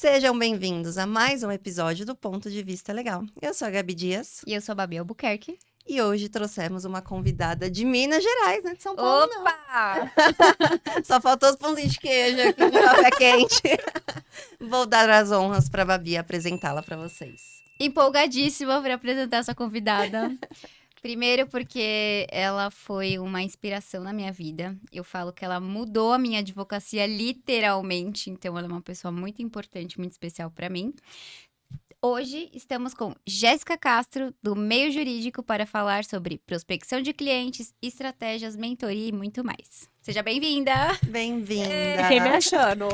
Sejam bem-vindos a mais um episódio do Ponto de Vista Legal. Eu sou a Gabi Dias E eu sou a Babi Albuquerque. e hoje trouxemos uma convidada de Minas Gerais, né? De São Paulo, Opa! não. Só faltou os pãozinhos de queijo aqui no café quente. Vou dar as honras para a Babi apresentá-la para vocês. Empolgadíssima para apresentar essa convidada. Primeiro porque ela foi uma inspiração na minha vida. Eu falo que ela mudou a minha advocacia literalmente. Então, ela é uma pessoa muito importante, muito especial para mim. Hoje estamos com Jéssica Castro, do Meio Jurídico, para falar sobre prospecção de clientes, estratégias, mentoria e muito mais. Seja bem-vinda! Bem-vinda. Fiquei me achando.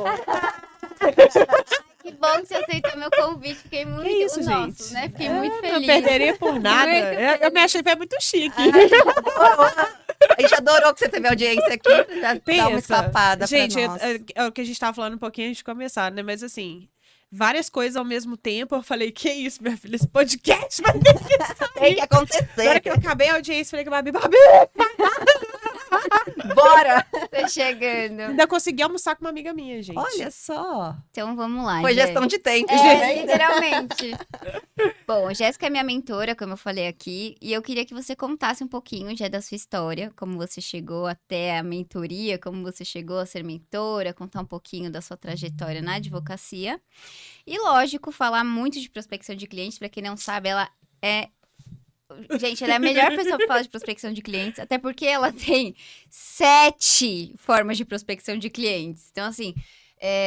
Que bom que você aceitou meu convite. Fiquei muito... Que isso, o nosso, gente? né? Fiquei muito Não feliz. perderia por nada. Muito Eu me achei que foi muito chique. A gente adorou que você teve audiência aqui. Já dá uma Pensa. escapada Gente, pra nós. é o que a gente tava falando um pouquinho antes de começar, né? Mas assim, várias coisas ao mesmo tempo. Eu falei, que isso, minha filha? Esse podcast vai ter que Tem que acontecer. Agora que eu acabei a audiência, falei com a Babi, Bora! Tô chegando. ainda consegui almoçar com uma amiga minha, gente. Olha só. Então, vamos lá, Foi Jé. gestão de tempo, É, gente. literalmente. Bom, Jéssica é minha mentora, como eu falei aqui, e eu queria que você contasse um pouquinho já da sua história, como você chegou até a mentoria, como você chegou a ser mentora, contar um pouquinho da sua trajetória na advocacia. E, lógico, falar muito de prospecção de clientes, para quem não sabe, ela é... Gente, ela é a melhor pessoa para falar de prospecção de clientes, até porque ela tem 7 formas de prospecção de clientes. Então, assim,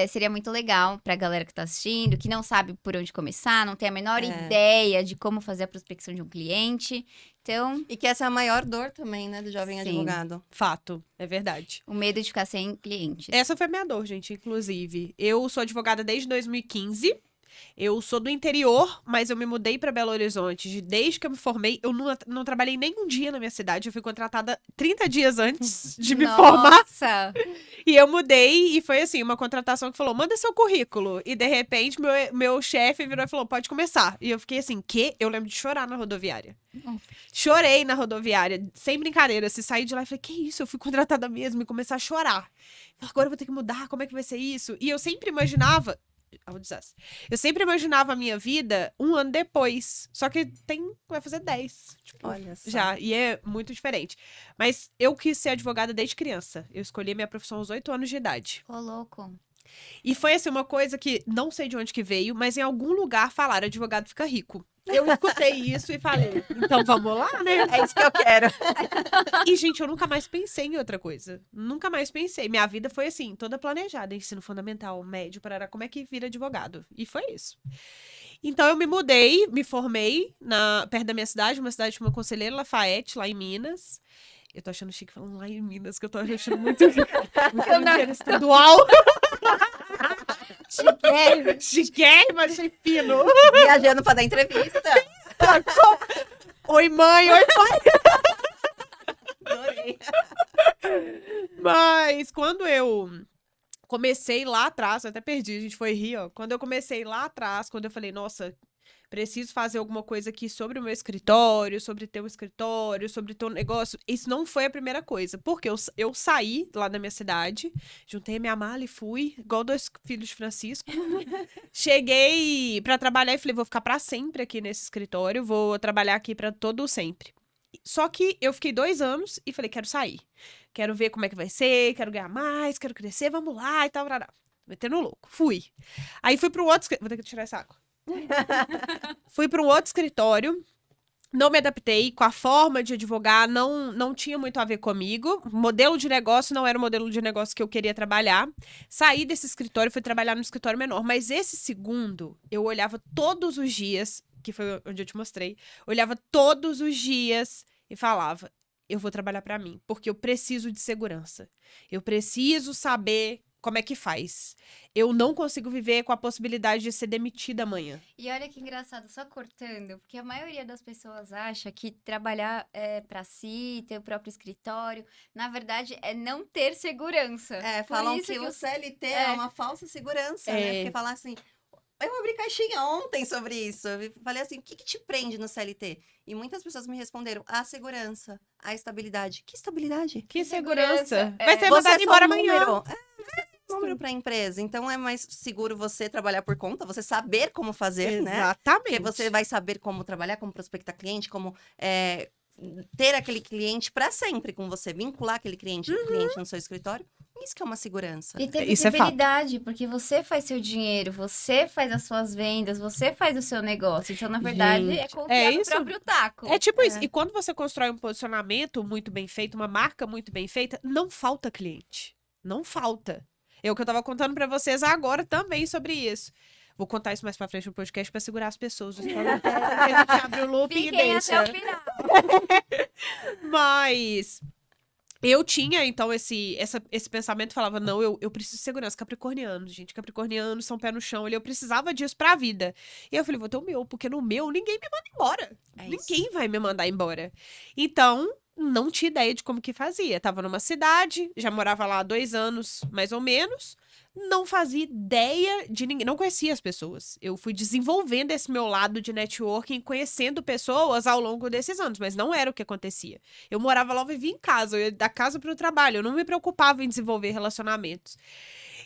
seria muito legal pra galera que tá assistindo, que não sabe por onde começar, não tem a menor ideia de como fazer a prospecção de um cliente. Então, E que essa é a maior dor também, né, do jovem Sim. advogado. Fato, é verdade. o medo de ficar sem clientes. Essa foi a minha dor, gente, inclusive. Eu sou advogada desde 2015. Eu sou do interior, mas eu me mudei pra Belo Horizonte. Desde que eu me formei, eu não trabalhei nem um dia na minha cidade. Eu fui contratada 30 dias antes de me formar. Nossa! E eu mudei e foi assim, uma contratação que falou, manda seu currículo. E de repente, meu chefe virou e falou, pode começar. E eu fiquei assim, quê? Eu lembro de chorar na rodoviária. Chorei na rodoviária, sem brincadeira. Se saí de lá e falei, que isso? Eu fui contratada mesmo e começar a chorar. Agora eu vou ter que mudar, como é que vai ser isso? E eu sempre imaginava... Eu sempre imaginava a minha vida um ano depois. Só que vai fazer 10. Tipo, Olha só. já. E é muito diferente. Mas eu quis ser advogada desde criança. Eu escolhi a minha profissão aos 8 anos de idade. Ô, louco. E foi assim, uma coisa que não sei de onde que veio, mas em algum lugar falaram, advogado fica rico. Eu escutei isso e falei, então vamos lá, né? É isso que eu quero. E, gente, eu nunca mais pensei em outra coisa. Nunca mais pensei. Minha vida foi assim, toda planejada. Ensino fundamental, médio, parará, como é que vira advogado? E foi isso. Então, eu me mudei, me formei perto da minha cidade, uma cidade chamada Conselheiro Lafayette, lá em Minas. Eu tô achando chique falando lá em Minas, que eu tô achando muito dinheiro estadual. Chiquérrimo, mas achei fino. Viajando pra dar entrevista. Oi, mãe, oi, pai. Adorei. Mas quando eu comecei lá atrás, eu até perdi, a gente foi rir, ó. Quando eu comecei lá atrás, quando eu falei, nossa, preciso fazer alguma coisa aqui sobre o meu escritório, sobre ter um escritório, sobre ter um negócio, isso não foi a primeira coisa. Porque eu saí lá da minha cidade, juntei minha mala e fui, igual 2 filhos de Francisco. Cheguei pra trabalhar e falei, vou ficar pra sempre aqui nesse escritório, vou trabalhar aqui pra todo sempre. Só que eu fiquei 2 anos e falei, quero sair. Quero ver como é que vai ser, quero ganhar mais, quero crescer, vamos lá e tal. Metendo louco. Fui. Aí fui pro outro... Vou ter que tirar esse água. Fui para um outro escritório, não me adaptei com a forma de advogar, não tinha muito a ver comigo. O modelo de negócio não era o modelo de negócio que eu queria trabalhar. Saí desse escritório, fui trabalhar num escritório menor. Mas esse segundo, eu olhava todos os dias, que foi onde eu te mostrei, olhava todos os dias e falava, eu vou trabalhar para mim, porque eu preciso de segurança. Eu preciso saber como é que faz. Eu não consigo viver com a possibilidade de ser demitida amanhã. E olha que engraçado, só cortando, porque a maioria das pessoas acha que trabalhar pra si, ter o próprio escritório, na verdade é não ter segurança. É, Por falam isso que o eu- CLT é uma falsa segurança, né? Porque falar assim... Eu abri caixinha ontem sobre isso. Eu falei assim, o que te prende no CLT? E muitas pessoas me responderam, a segurança, a estabilidade. Que estabilidade? Que segurança. É. Vai ser Você mandado é só embora um amanhã. número. É, você é só um número seguro para a empresa. Então, é mais seguro você trabalhar por conta, você saber como fazer, né? Exatamente. Porque você vai saber como trabalhar, como prospectar cliente, como ter aquele cliente para sempre com você, vincular aquele cliente no seu escritório. Isso que é uma segurança. E ter Isso é fato. visibilidade, porque você faz seu dinheiro, você faz as suas vendas, você faz o seu negócio. Então, na verdade, Gente, é confiar no isso. próprio taco. É tipo isso. E quando você constrói um posicionamento muito bem feito, uma marca muito bem feita, não falta cliente. Não falta. É o que eu tava contando pra vocês agora também sobre isso. Vou contar isso mais pra frente no podcast pra segurar as pessoas. A gente abre o loop e Fiquem deixa. até o final. Mas eu tinha, então, esse pensamento, falava, não, eu preciso de segurança. Capricornianos, gente, capricornianos são pé no chão, eu precisava disso pra vida. E eu falei, vou ter o meu, porque no meu ninguém me manda embora. Ninguém vai me mandar embora. Então, não tinha ideia de como que fazia. Tava numa cidade, já morava lá há 2 anos, mais ou menos. Não fazia ideia de ninguém, não conhecia as pessoas. Eu fui desenvolvendo esse meu lado de networking, conhecendo pessoas ao longo desses anos, mas não era o que acontecia. Eu morava lá, eu vivia em casa, eu ia da casa para o trabalho, eu não me preocupava em desenvolver relacionamentos.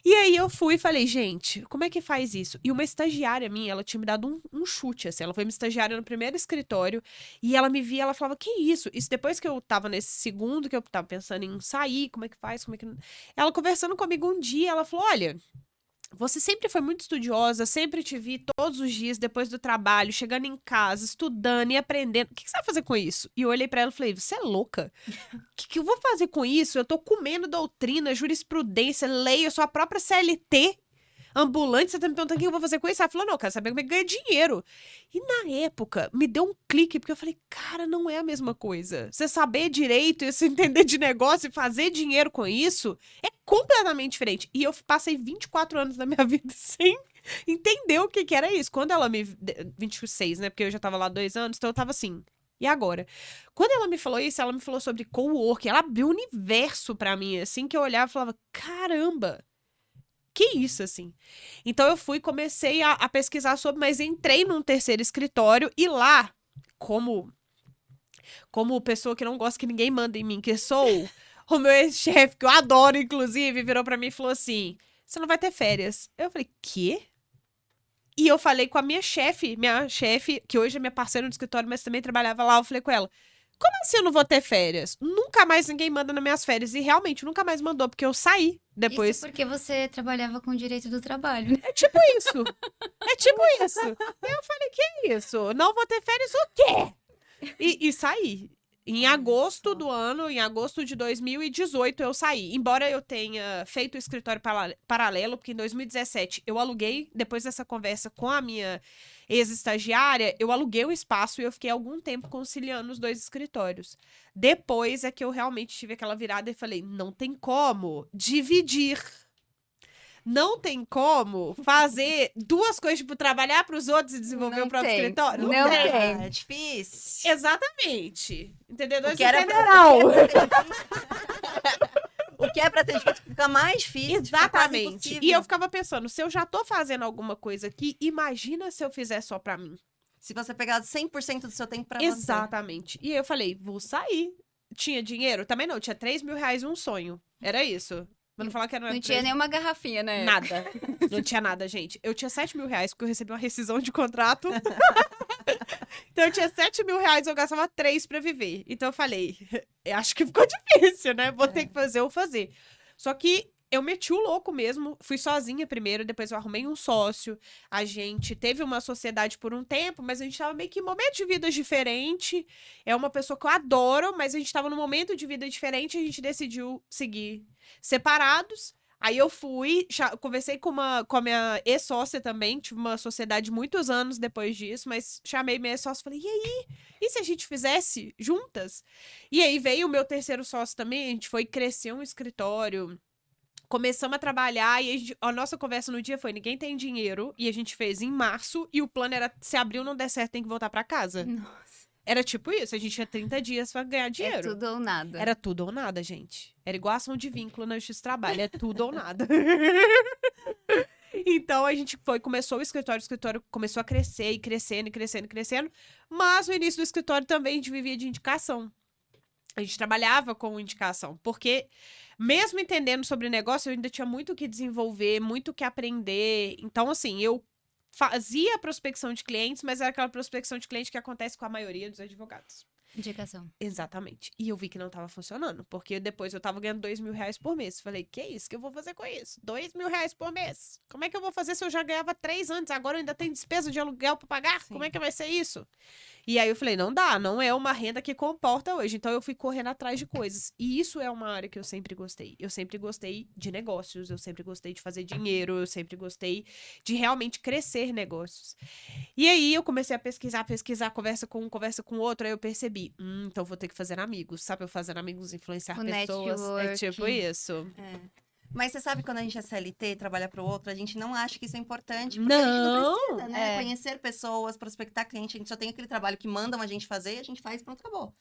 E aí eu fui e falei, gente, como é que faz isso? E uma estagiária minha, ela tinha me dado um chute, assim, ela foi minha estagiária no primeiro escritório, e ela me via, ela falava, que isso? Isso depois que eu tava nesse segundo, que eu tava pensando em sair, como é que faz, como é que... Ela conversando comigo um dia, ela falou, olha, você sempre foi muito estudiosa, sempre te vi todos os dias depois do trabalho, chegando em casa, estudando e aprendendo. O que você vai fazer com isso? E eu olhei pra ela e falei, você é louca? O que eu vou fazer com isso? Eu tô comendo doutrina, jurisprudência, lei, eu sou a própria CLT ambulante, você tá me perguntando o que eu vou fazer com isso? Ela falou, não, eu quero saber como é que ganha dinheiro. E na época, me deu um clique, porque eu falei, cara, não é a mesma coisa. Você saber direito, você entender de negócio e fazer dinheiro com isso, é completamente diferente. E eu passei 24 anos da minha vida sem entender o que era isso. Quando ela me... 26, né? Porque eu já tava lá 2 anos, então eu tava assim... E agora? Quando ela me falou isso, ela me falou sobre coworking, ela abriu um universo pra mim, assim, que eu olhava e falava, caramba! Que isso, assim? Então eu fui, comecei a pesquisar sobre, mas entrei num terceiro escritório e lá, como pessoa que não gosta que ninguém manda em mim, que sou, o meu ex-chefe, que eu adoro, inclusive, virou pra mim e falou assim, você não vai ter férias. Eu falei, quê? E eu falei com a minha chefe, que hoje é minha parceira no escritório, mas também trabalhava lá, eu falei com ela, como assim eu não vou ter férias? Nunca mais ninguém manda nas minhas férias. E realmente, nunca mais mandou, porque eu saí depois. Isso porque você trabalhava com o direito do trabalho, né? É tipo isso. É tipo isso. Eu falei, que isso? Não vou ter férias o quê? E saí. Em agosto do ano, em agosto de 2018, eu saí. Embora eu tenha feito o escritório paralelo, porque em 2017 eu aluguei, depois dessa conversa com a minha ex-estagiária, eu aluguei um espaço e eu fiquei algum tempo conciliando os 2 escritórios. Depois é que eu realmente tive aquela virada e falei, não tem como dividir. Não tem como fazer 2 coisas, tipo, trabalhar para os outros e desenvolver o próprio escritório. Não tem. É difícil. Exatamente. Entendeu? O que era federal. O que é pra ser difícil fica mais difícil. Exatamente. E eu ficava pensando, se eu já tô fazendo alguma coisa aqui, imagina se eu fizer só pra mim. Se você pegar 100% do seu tempo pra você. Exatamente. E eu falei, vou sair. Tinha dinheiro? Também não. Tinha 3 mil reais e um sonho. Era isso. Pra não falar que era Não tinha nenhuma garrafinha, né? Nada. Não tinha nada, gente. Eu tinha 7 mil reais, porque eu recebi uma rescisão de contrato. Então eu tinha 7 mil reais, eu gastava 3 pra viver. Então eu falei, eu acho que ficou difícil, né? Vou ter que fazer ou fazer. Só que eu meti o louco mesmo. Fui sozinha primeiro, depois eu arrumei um sócio. A gente teve uma sociedade por um tempo, mas a gente tava meio que em momento de vida diferente. É uma pessoa que eu adoro, mas a gente tava num momento de vida diferente e a gente decidiu seguir separados. Aí eu fui, conversei com a minha ex-sócia também, tive uma sociedade muitos anos depois disso, mas chamei minha ex-sócia e falei, e aí? E se a gente fizesse juntas? E aí veio o meu terceiro sócio também, a gente foi crescer um escritório, começamos a trabalhar e a nossa conversa no dia foi, ninguém tem dinheiro, e a gente fez em março, e o plano era, se abril não der certo, tem que voltar pra casa. Nossa. Era tipo isso, a gente tinha 30 dias pra ganhar dinheiro. É tudo ou nada. Era tudo ou nada, gente. Era igual ação de vínculo na Justiça do Trabalho, é tudo ou nada. Então a gente começou o escritório começou a crescer e crescendo e crescendo e crescendo, mas no início do escritório também a gente vivia de indicação. A gente trabalhava com indicação, porque mesmo entendendo sobre negócio, eu ainda tinha muito o que desenvolver, muito o que aprender. Então, assim, eu fazia prospecção de clientes, mas era aquela prospecção de cliente que acontece com a maioria dos advogados. Indicação. Exatamente. E eu vi que não tava funcionando, porque depois eu tava ganhando R$2.000 por mês. Falei, que isso? Que eu vou fazer com isso? R$2.000 por mês? Como é que eu vou fazer se eu já ganhava 3 antes? Agora eu ainda tenho despesa de aluguel pra pagar? Sim. Como é que vai ser isso? E aí eu falei, não dá, não é uma renda que comporta hoje. Então eu fui correndo atrás de coisas. E isso é uma área que eu sempre gostei. Eu sempre gostei de negócios, eu sempre gostei de fazer dinheiro, eu sempre gostei de realmente crescer negócios. E aí eu comecei a pesquisar, conversa com um, conversa com outro, aí eu percebi, então vou ter que fazer amigos, sabe? Eu fazer amigos, influenciar O pessoas, é tipo network. isso. Mas você sabe quando a gente é CLT, trabalha para o outro, a gente não acha que isso é importante. Porque Não! a gente não precisa, né? É. Conhecer pessoas, prospectar cliente. A gente só tem aquele trabalho que mandam a gente fazer e a gente faz e pronto, acabou.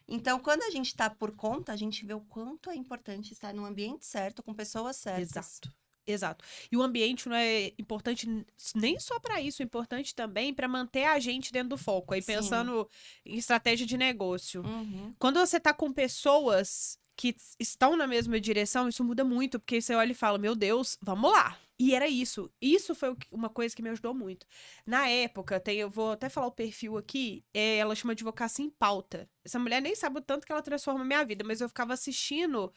Então, quando a gente tá por conta, a gente vê o quanto é importante estar no ambiente certo, com pessoas certas. Exato. E o ambiente não é importante nem só para isso, é importante também para manter a gente dentro do foco. Aí Sim. pensando em estratégia de negócio. Uhum. Quando você tá com pessoas que estão na mesma direção, isso muda muito, porque você olha e fala, meu Deus, vamos lá. E era isso. Isso foi uma coisa que me ajudou muito. Na época, eu vou até falar o perfil aqui, ela chama Advocacia em Pauta. Essa mulher nem sabe o tanto que ela transforma a minha vida, mas eu ficava assistindo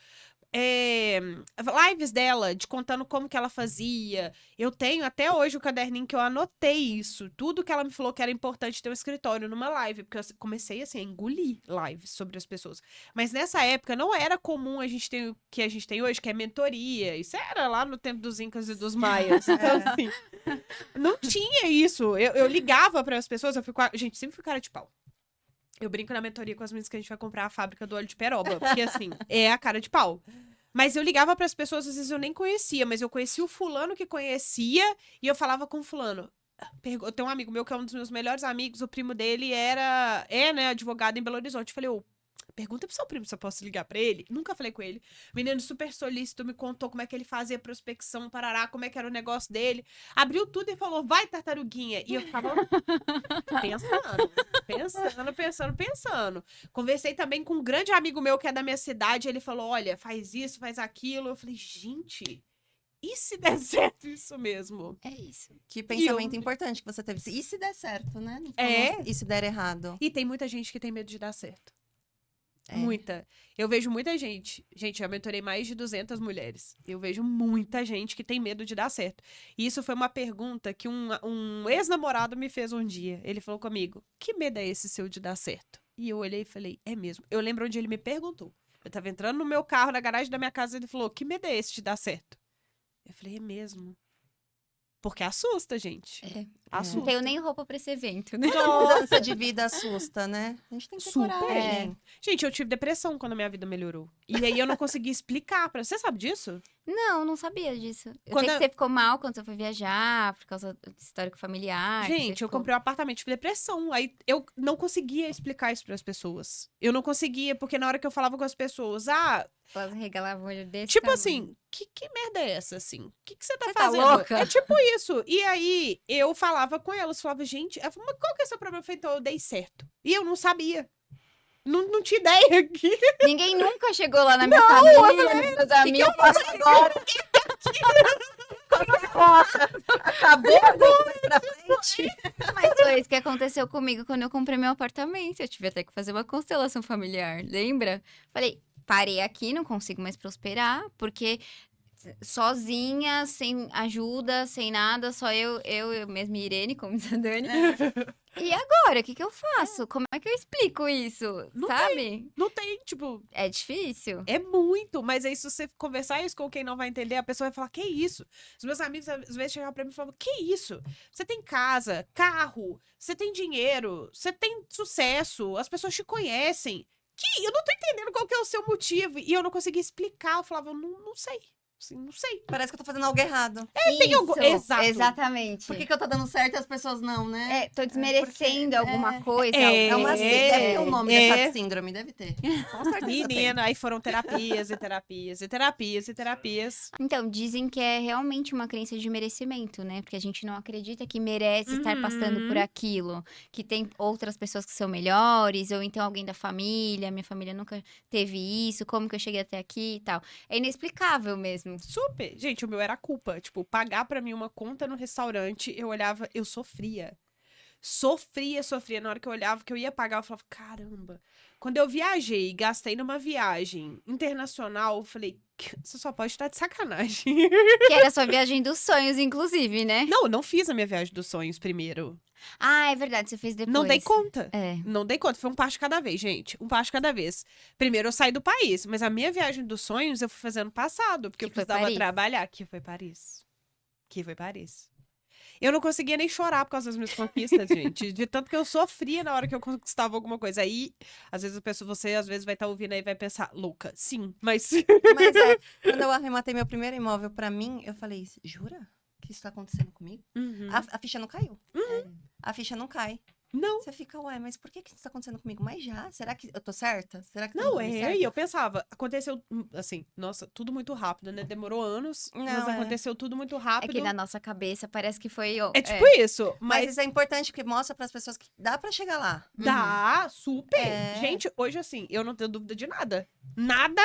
lives dela, de contando como que ela fazia. Eu tenho até hoje o caderninho que eu anotei isso. Tudo que ela me falou que era importante ter um escritório numa live, porque eu comecei assim a engolir lives sobre as pessoas. Mas nessa época não era comum a gente ter o que a gente tem hoje, que é mentoria. Isso era lá no tempo dos Incas e dos Maias. Então, assim, não tinha isso. Eu ligava para as pessoas, gente, sempre fui cara de pau. Eu brinco na mentoria com as meninas que a gente vai comprar a fábrica do óleo de peroba, porque assim, é a cara de pau. Mas eu ligava para as pessoas, às vezes eu nem conhecia, mas eu conhecia o fulano que conhecia e eu falava com o fulano. Eu tenho um amigo meu que é um dos meus melhores amigos, o primo dele né, advogado em Belo Horizonte. Eu falei, pergunta pro seu primo se eu posso ligar pra ele. Nunca falei com ele. Menino super solícito, me contou como é que ele fazia prospecção, parará, como é que era o negócio dele. Abriu tudo e falou, vai, tartaruguinha. E eu ficava pensando. Conversei também com um grande amigo meu que é da minha cidade. Ele falou, olha, faz isso, faz aquilo. Eu falei, gente, e se der certo isso mesmo? É isso. Que pensamento importante que você teve. E se der certo, né? Não ficou, "Nossa, e se der errado?" E tem muita gente que tem medo de dar certo. É. Muita. Eu vejo muita gente. Gente, eu mentorei mais de 200 mulheres. Eu vejo muita gente que tem medo de dar certo. E isso foi uma pergunta que um ex-namorado me fez um dia. Ele falou comigo, que medo é esse seu de dar certo? E eu olhei e falei, é mesmo. Eu lembro onde ele me perguntou. Eu tava entrando no meu carro, na garagem da minha casa, e ele falou, que medo é esse de dar certo? Eu falei, é mesmo. Porque assusta, gente. Assusta. Não tenho nem roupa pra esse evento, né? Mudança de vida assusta, né? A gente tem que ter Super. coragem. Gente, eu tive depressão quando a minha vida melhorou. E aí eu não consegui explicar pra... Você sabe disso? Não sabia disso. Eu Quando sei que você ficou mal quando você foi viajar, por causa do histórico familiar. que você Gente, eu ficou- comprei um apartamento, tive depressão. Aí eu não conseguia explicar isso pras pessoas. Eu não conseguia, porque na hora que eu falava com as pessoas, Elas regalavam o olho desse tipo tamanho. assim, que merda é essa, assim? O que você tá Você tá fazendo? louca? É tipo isso. E aí, eu falava com elas, falava, gente, ela falou, mas qual que é o seu problema? Eu falei, então eu dei certo. E eu não sabia. Não tinha ideia aqui. Ninguém nunca chegou lá na minha família, nos meus amigos. eu faço agora? Acabou a boca pra frente. Mas foi isso que aconteceu comigo quando eu comprei meu apartamento. Eu tive até que fazer uma constelação familiar, lembra? Falei, parei aqui, não consigo mais prosperar, porque sozinha, sem ajuda, sem nada, só eu mesma e Irene, como diz a Dani. E agora, o que que eu faço? Como é que eu explico isso? Não Sabe? Não tem, tipo, É difícil. é muito. Mas aí, se você conversar isso com quem não vai entender, a pessoa vai falar, que isso? Os meus amigos, às vezes, chegavam pra mim e falavam, que isso? Você tem casa, carro, você tem dinheiro, você tem sucesso, as pessoas te conhecem. Eu não tô entendendo qual que é o seu motivo. E eu não conseguia explicar. Eu falava, eu não sei. Assim, não sei. Parece que eu tô fazendo algo errado. Tem algo... Exato. Exatamente. Por que eu tô dando certo e as pessoas não, né? Tô desmerecendo alguma coisa. É uma deve ter o nome dessa é. síndrome, deve ter. Com certeza tem. Menina, aí foram terapias e terapias e terapias e terapias. Então, dizem que é realmente uma crença de merecimento, né? Porque a gente não acredita que merece estar passando por aquilo. Que tem outras pessoas que são melhores, ou então alguém da família, minha família nunca teve isso, como que eu cheguei até aqui e tal. É inexplicável mesmo. Super. Gente, o meu era culpa. Tipo, pagar pra mim uma conta no restaurante, eu olhava, eu sofria. Sofria. Na hora que eu olhava, que eu ia pagar, eu falava, caramba. Quando eu viajei e gastei numa viagem internacional, eu falei, você só pode estar de sacanagem. Que era a sua viagem dos sonhos, inclusive, né? Não, eu não fiz a minha viagem dos sonhos primeiro. Ah, é verdade, você fez depois. Não dei conta. É. Não dei conta. Foi um passo de cada vez, gente. Um passo de cada vez. Primeiro eu saí do país, mas a minha viagem dos sonhos eu fui fazendo passado, porque eu Que foi precisava Paris. trabalhar. Que foi Paris. Eu não conseguia nem chorar por causa das minhas conquistas, gente. De tanto que eu sofria na hora que eu conquistava alguma coisa. Aí, às vezes, você às vezes vai estar ouvindo aí e vai pensar, louca, sim, mas... Mas quando eu arrematei meu primeiro imóvel pra mim, eu falei, jura que isso tá acontecendo comigo? Uhum. A ficha não caiu. A ficha não cai. Não. Você fica, ué, mas por que isso tá acontecendo comigo? Mas já, será que eu tô certa? Será que tá Não, tudo certo? e eu pensava, aconteceu, assim, nossa, tudo muito rápido, né? Demorou anos, mas Não, aconteceu tudo muito É rápido. que na nossa cabeça parece que foi... É tipo isso, Mas mas isso é importante porque mostra pras pessoas que dá pra chegar lá. dá, super. É. Gente, hoje, assim, eu não tenho dúvida de nada. Nada.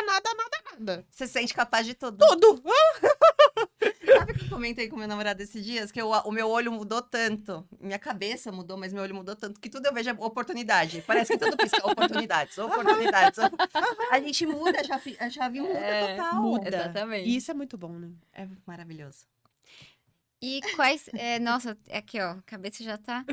Você se sente capaz de tudo. Tudo. Sabe o que eu comentei com meu namorado esses dias? Que o meu olho mudou tanto. Minha cabeça mudou, mas meu olho mudou tanto que tudo eu vejo é oportunidade. Parece que tudo pisca oportunidades. A gente muda, a chave muda total. Muda. Exatamente. E isso é muito bom, né? É maravilhoso. E quais... nossa, aqui ó, a cabeça já tá...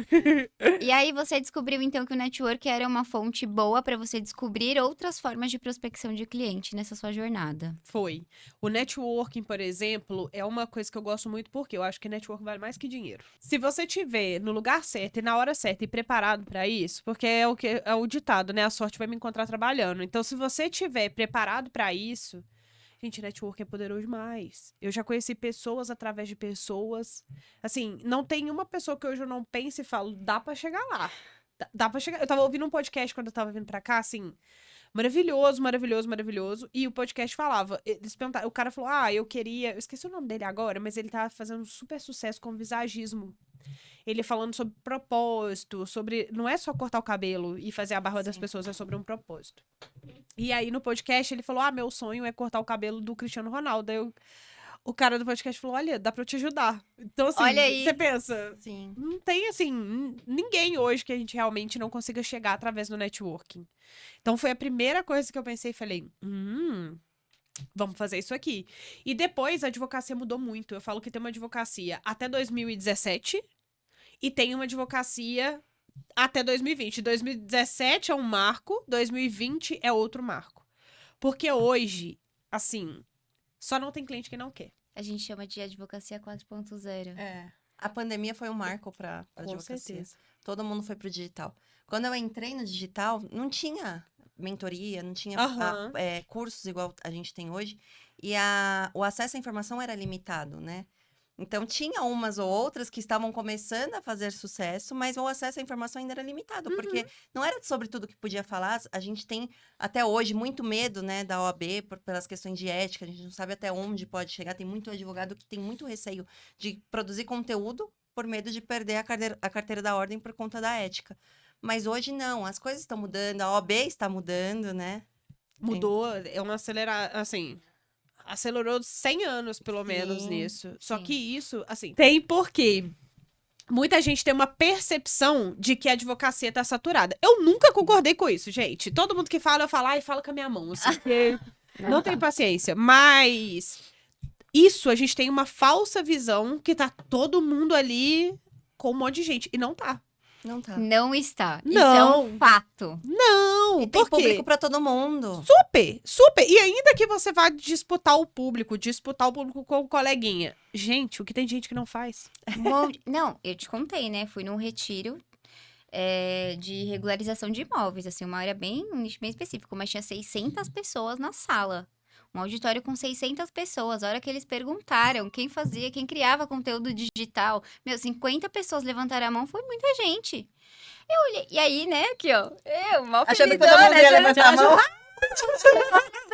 E aí você descobriu então que o network era uma fonte boa pra você descobrir outras formas de prospecção de cliente nessa sua jornada. Foi. O networking, por exemplo, é uma coisa que eu gosto muito porque eu acho que network vale mais que dinheiro. Se você tiver no lugar certo e na hora certa e preparado pra isso, porque é o ditado, né? A sorte vai me encontrar trabalhando. Então, se você tiver preparado pra isso, gente, network é poderoso demais. Eu já conheci pessoas através de pessoas. Assim, não tem uma pessoa que hoje eu não pense e falo, dá pra chegar lá. Dá pra chegar. Eu tava ouvindo um podcast quando eu tava vindo pra cá, assim, maravilhoso. E o podcast falava, eles perguntaram, o cara falou, eu esqueci o nome dele agora, mas ele tava fazendo super sucesso com visagismo. Ele falando sobre propósito, sobre... Não é só cortar o cabelo e fazer a barba das pessoas, é sobre um propósito. E aí, no podcast, ele falou, meu sonho é cortar o cabelo do Cristiano Ronaldo. Aí o cara do podcast falou, olha, dá pra eu te ajudar. Então, assim, Olha aí. você pensa... Sim. Não tem, assim, ninguém hoje que a gente realmente não consiga chegar através do networking. Então, foi a primeira coisa que eu pensei e falei, vamos fazer isso aqui. E depois, a advocacia mudou muito. Eu falo que tem uma advocacia até 2017 e tem uma advocacia até 2020. 2017 é um marco, 2020 é outro marco. Porque hoje, assim, só não tem cliente que não quer. A gente chama de advocacia 4.0. É. A pandemia foi um marco pra Com advocacia. certeza. Todo mundo foi pro digital. Quando eu entrei no digital, não tinha mentoria, não tinha Aham. cursos igual a gente tem hoje. E o acesso à informação era limitado, né? Então, tinha umas ou outras que estavam começando a fazer sucesso, mas o acesso à informação ainda era limitado, porque não era sobre tudo que podia falar. A gente tem, até hoje, muito medo, né, da OAB, pelas questões de ética, a gente não sabe até onde pode chegar. Tem muito advogado que tem muito receio de produzir conteúdo por medo de perder a carteira da ordem por conta da ética. Mas hoje não, as coisas estão mudando, a OAB está mudando, né? Mudou, é uma assim... Acelerou 100 anos, pelo menos, nisso. Só que isso, assim, tem porque muita gente tem uma percepção de que a advocacia tá saturada. Eu nunca concordei com isso, gente. Todo mundo que fala, eu falo, e fala com a minha mão, assim, porque não tenho paciência. Mas isso, a gente tem uma falsa visão que tá todo mundo ali com um monte de gente. E não tá. Não tá. Não está. Não. Isso é um fato. Não, E tem por quê? público pra todo mundo. Super. E ainda que você vá disputar o público com o coleguinha. Gente, o que tem gente que não faz? Não, eu te contei, né? Fui num retiro de regularização de imóveis, assim, uma área um nicho bem específico, mas tinha 600 pessoas na sala. Um auditório com 600 pessoas. A hora que eles perguntaram quem fazia, quem criava conteúdo digital. 50 pessoas levantaram a mão, foi muita gente. Eu olhei, e aí, né, aqui, ó. Eu, mal Achando que felizona, todo mundo ia achando levantar a mão.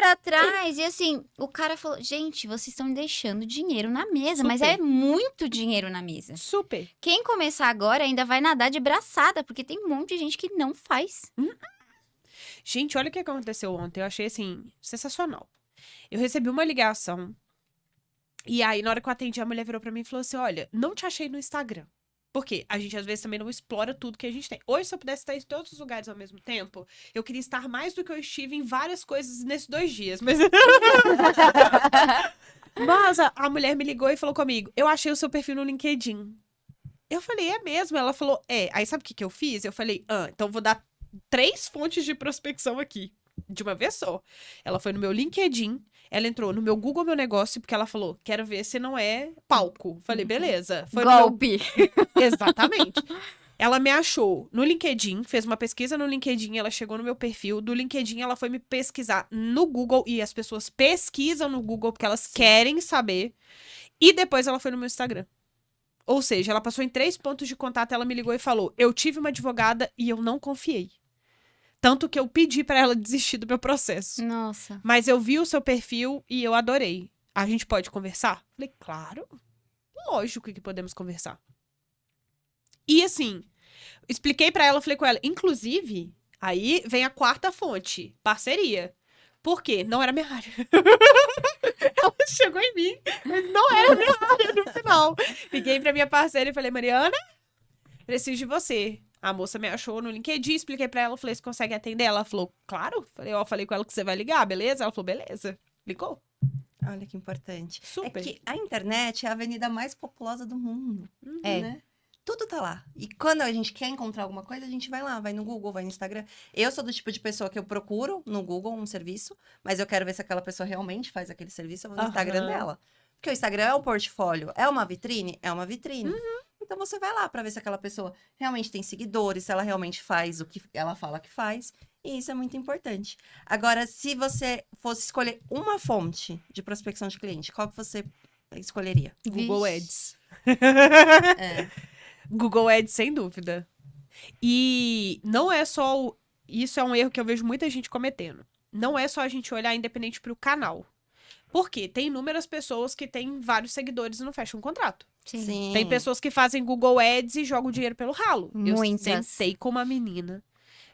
pra trás. E assim, o cara falou, gente, vocês estão deixando dinheiro na mesa. Mas Super. é muito dinheiro na mesa. Super. Quem começar agora ainda vai nadar de braçada, porque tem um monte de gente que não faz. Gente, olha o que aconteceu ontem. Eu achei, assim, sensacional. Eu recebi uma ligação. E aí, na hora que eu atendi, a mulher virou pra mim e falou assim, olha, não te achei no Instagram. Por quê? A gente, às vezes, também não explora tudo que a gente tem. Hoje, se eu pudesse estar em todos os lugares ao mesmo tempo, eu queria estar mais do que eu estive em várias coisas nesses 2 dias. Mas a mulher me ligou e falou comigo, eu achei o seu perfil no LinkedIn. Eu falei, é mesmo? Ela falou, é. Aí, sabe o que eu fiz? Eu falei, então vou dar 3 fontes de prospecção aqui, de uma vez só. Ela foi no meu LinkedIn, ela entrou no meu Google Meu Negócio, porque ela falou, quero ver se não é palco. Falei, beleza. Foi no meu... Golpe. Exatamente. Ela me achou no LinkedIn, fez uma pesquisa no LinkedIn, ela chegou no meu perfil. Do LinkedIn, ela foi me pesquisar no Google, e as pessoas pesquisam no Google porque elas querem saber. E depois ela foi no meu Instagram. Ou seja, ela passou em 3 pontos de contato, ela me ligou e falou, eu tive uma advogada e eu não confiei. Tanto que eu pedi pra ela desistir do meu processo. Nossa. Mas eu vi o seu perfil e eu adorei. A gente pode conversar? Falei, claro. Lógico que podemos conversar. E assim, expliquei pra ela, falei com ela, inclusive, aí vem a 4ª fonte, parceria. Por quê? Não era minha área. Ela chegou em mim, mas não era minha área no final. Liguei pra minha parceira e falei, Mariana, preciso de você. A moça me achou no LinkedIn, expliquei pra ela, falei, você consegue atender? Ela falou, claro. Falei com ela que você vai ligar, beleza? Ela falou, beleza. Ligou. Olha que importante. Super. É que a internet é a avenida mais populosa do mundo. É. Né? Tudo tá lá. E quando a gente quer encontrar alguma coisa, a gente vai lá, vai no Google, vai no Instagram. Eu sou do tipo de pessoa que eu procuro no Google um serviço, mas eu quero ver se aquela pessoa realmente faz aquele serviço, eu vou no Instagram dela. Porque o Instagram é um portfólio, é uma vitrine? É uma vitrine. Então você vai lá pra ver se aquela pessoa realmente tem seguidores, se ela realmente faz o que ela fala que faz. E isso é muito importante. Agora, se você fosse escolher uma fonte de prospecção de cliente, qual que você escolheria? Google Vixe. Ads. É. Google Ads, sem dúvida. E não é só... Isso é um erro que eu vejo muita gente cometendo. Não é só a gente olhar independente pro canal. Por quê? Tem inúmeras pessoas que têm vários seguidores e não fecham um contrato. Sim. Tem pessoas que fazem Google Ads e jogam dinheiro pelo ralo. Muitas. Eu sentei com uma menina.